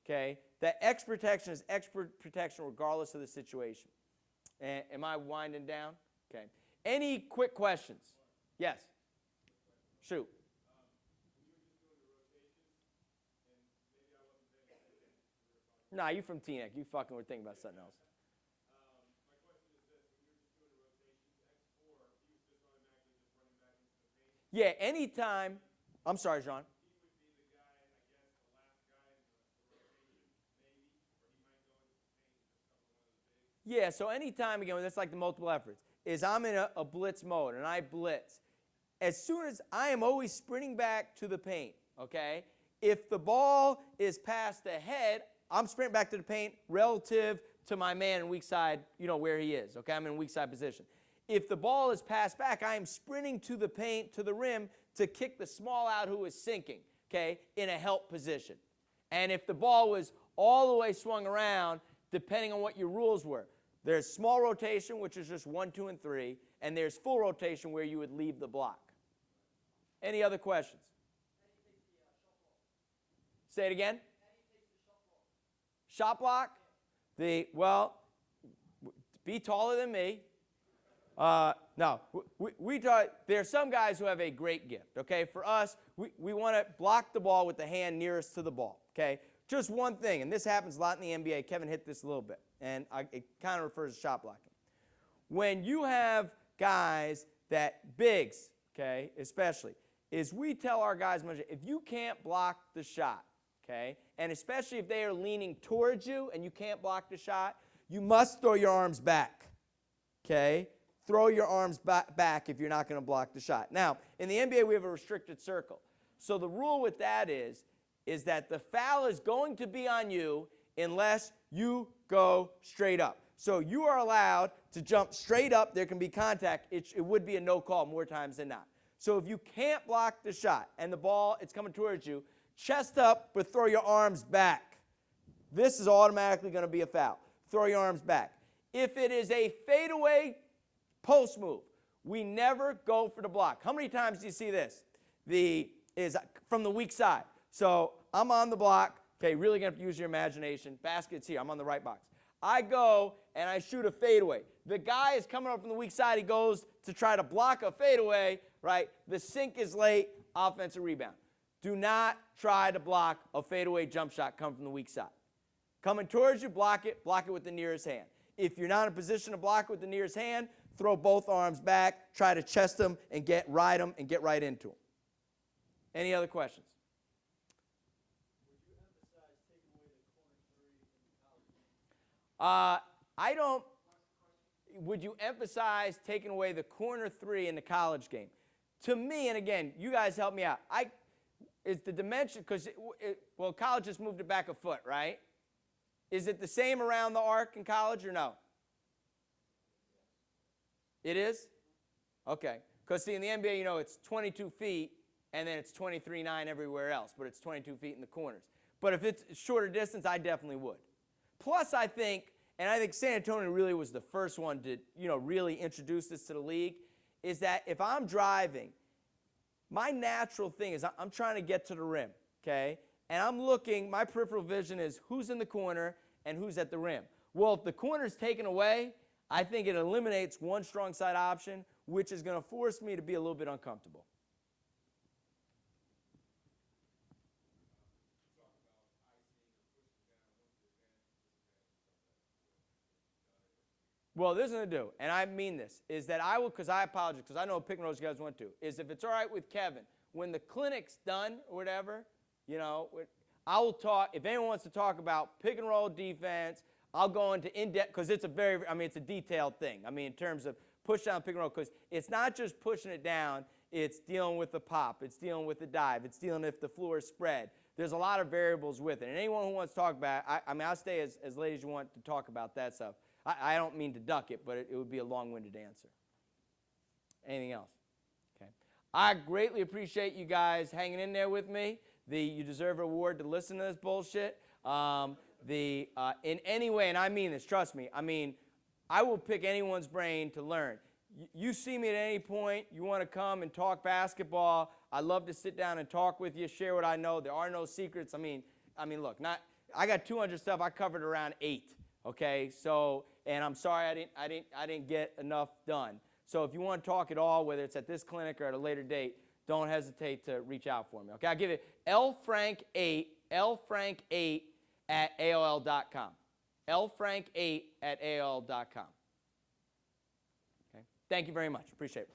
Okay? That X protection is X protection regardless of the situation. Am I winding down? Okay. Any quick questions? Yes. Shoot. Nah, you from Teaneck. You fucking were thinking about something else. My question is this: when you were just doing the rotations, X4, he was just automatically just running back into the paint. Yeah, anytime. I'm sorry, John. He would be the guy, I guess, the last guy in the rotation, maybe, or he might go into the paint and just cover one of the bigs. Yeah, so anytime, again, that's like the multiple efforts, is I'm in a blitz mode and I blitz. As soon as I am always sprinting back to the paint, okay? If the ball is past the head, I'm sprinting back to the paint relative to my man in weak side, where he is, okay? I'm in weak side position. If the ball is passed back, I am sprinting to the paint, to the rim, to kick the small out who is sinking, okay, in a help position. And if the ball was all the way swung around, depending on what your rules were, there's small rotation, which is just 1, 2, and 3, and there's full rotation where you would leave the block. Any other questions? Say it again. Shot block? Be taller than me. No, we thought there are some guys who have a great gift, okay? For us, we want to block the ball with the hand nearest to the ball, okay? Just one thing, and this happens a lot in the NBA. Kevin hit this a little bit, and it kind of refers to shot blocking. When you have guys that, bigs, okay, especially, is we tell our guys, if you can't block the shot, okay, and especially if they are leaning towards you and you can't block the shot, you must throw your arms back, okay? Throw your arms back if you're not going to block the shot. Now, in the NBA, we have a restricted circle. So the rule with that is that the foul is going to be on you unless you go straight up. So you are allowed to jump straight up. There can be contact. It would be a no call more times than not. So if you can't block the shot and the ball, it's coming towards you, chest up, but throw your arms back. This is automatically going to be a foul. Throw your arms back. If it is a fadeaway post move, we never go for the block. How many times do you see this? Is from the weak side. So I'm on the block. Okay, really going to have to use your imagination. Basket's here. I'm on the right box. I go and I shoot a fadeaway. The guy is coming up from the weak side. He goes to try to block a fadeaway, right? The sink is late. Offensive rebound. Do not try to block a fadeaway jump shot coming from the weak side. Coming towards you, block it with the nearest hand. If you're not in a position to block it with the nearest hand, throw both arms back, try to chest them and ride them and get right into them. Any other questions? Would you emphasize taking away the corner 3 in the college game? Would you emphasize taking away the corner 3 in the college game? To me, and again, you guys help me out. Is the dimension, because college just moved it back a foot, right? Is it the same around the arc in college or no? It is? Okay. Because, see, in the NBA, it's 22 feet, and then it's 23.9 everywhere else, but it's 22 feet in the corners. But if it's shorter distance, I definitely would. Plus, I think San Antonio really was the first one to, really introduce this to the league, is that if I'm driving, my natural thing is I'm trying to get to the rim, okay? And I'm looking, my peripheral vision is who's in the corner and who's at the rim. Well, if the corner's taken away, I think it eliminates one strong side option, which is going to force me to be a little bit uncomfortable. Well, this is going to do, and I mean this, is that I will, because I apologize, because I know pick and rolls you guys want to, is if it's all right with Kevin, when the clinic's done or whatever, I will talk, if anyone wants to talk about pick and roll defense, I'll go into in-depth, because it's it's a detailed thing. In terms of push down, pick and roll, because it's not just pushing it down, It's dealing with the pop. It's dealing with the dive. It's dealing if the floor is spread. There's a lot of variables with it. And anyone who wants to talk about it, I mean, I'll stay as late as you want to talk about that stuff. I don't mean to duck it, but it would be a long-winded answer. Anything else? Okay. I greatly appreciate you guys hanging in there with me. You deserve a reward to listen to this bullshit. In any way, and I mean this, trust me, I mean, I will pick anyone's brain to learn. You see me at any point, you want to come and talk basketball, I'd love to sit down and talk with you, share what I know. There are no secrets. I mean, look, I got 200 stuff. I covered around 8. Okay, so, and I'm sorry I didn't get enough done. So if you want to talk at all, whether it's at this clinic or at a later date, don't hesitate to reach out for me. Okay, I'll give it lfrank8 at AOL.com. lfrank8 at AOL.com. Okay, thank you very much. Appreciate it.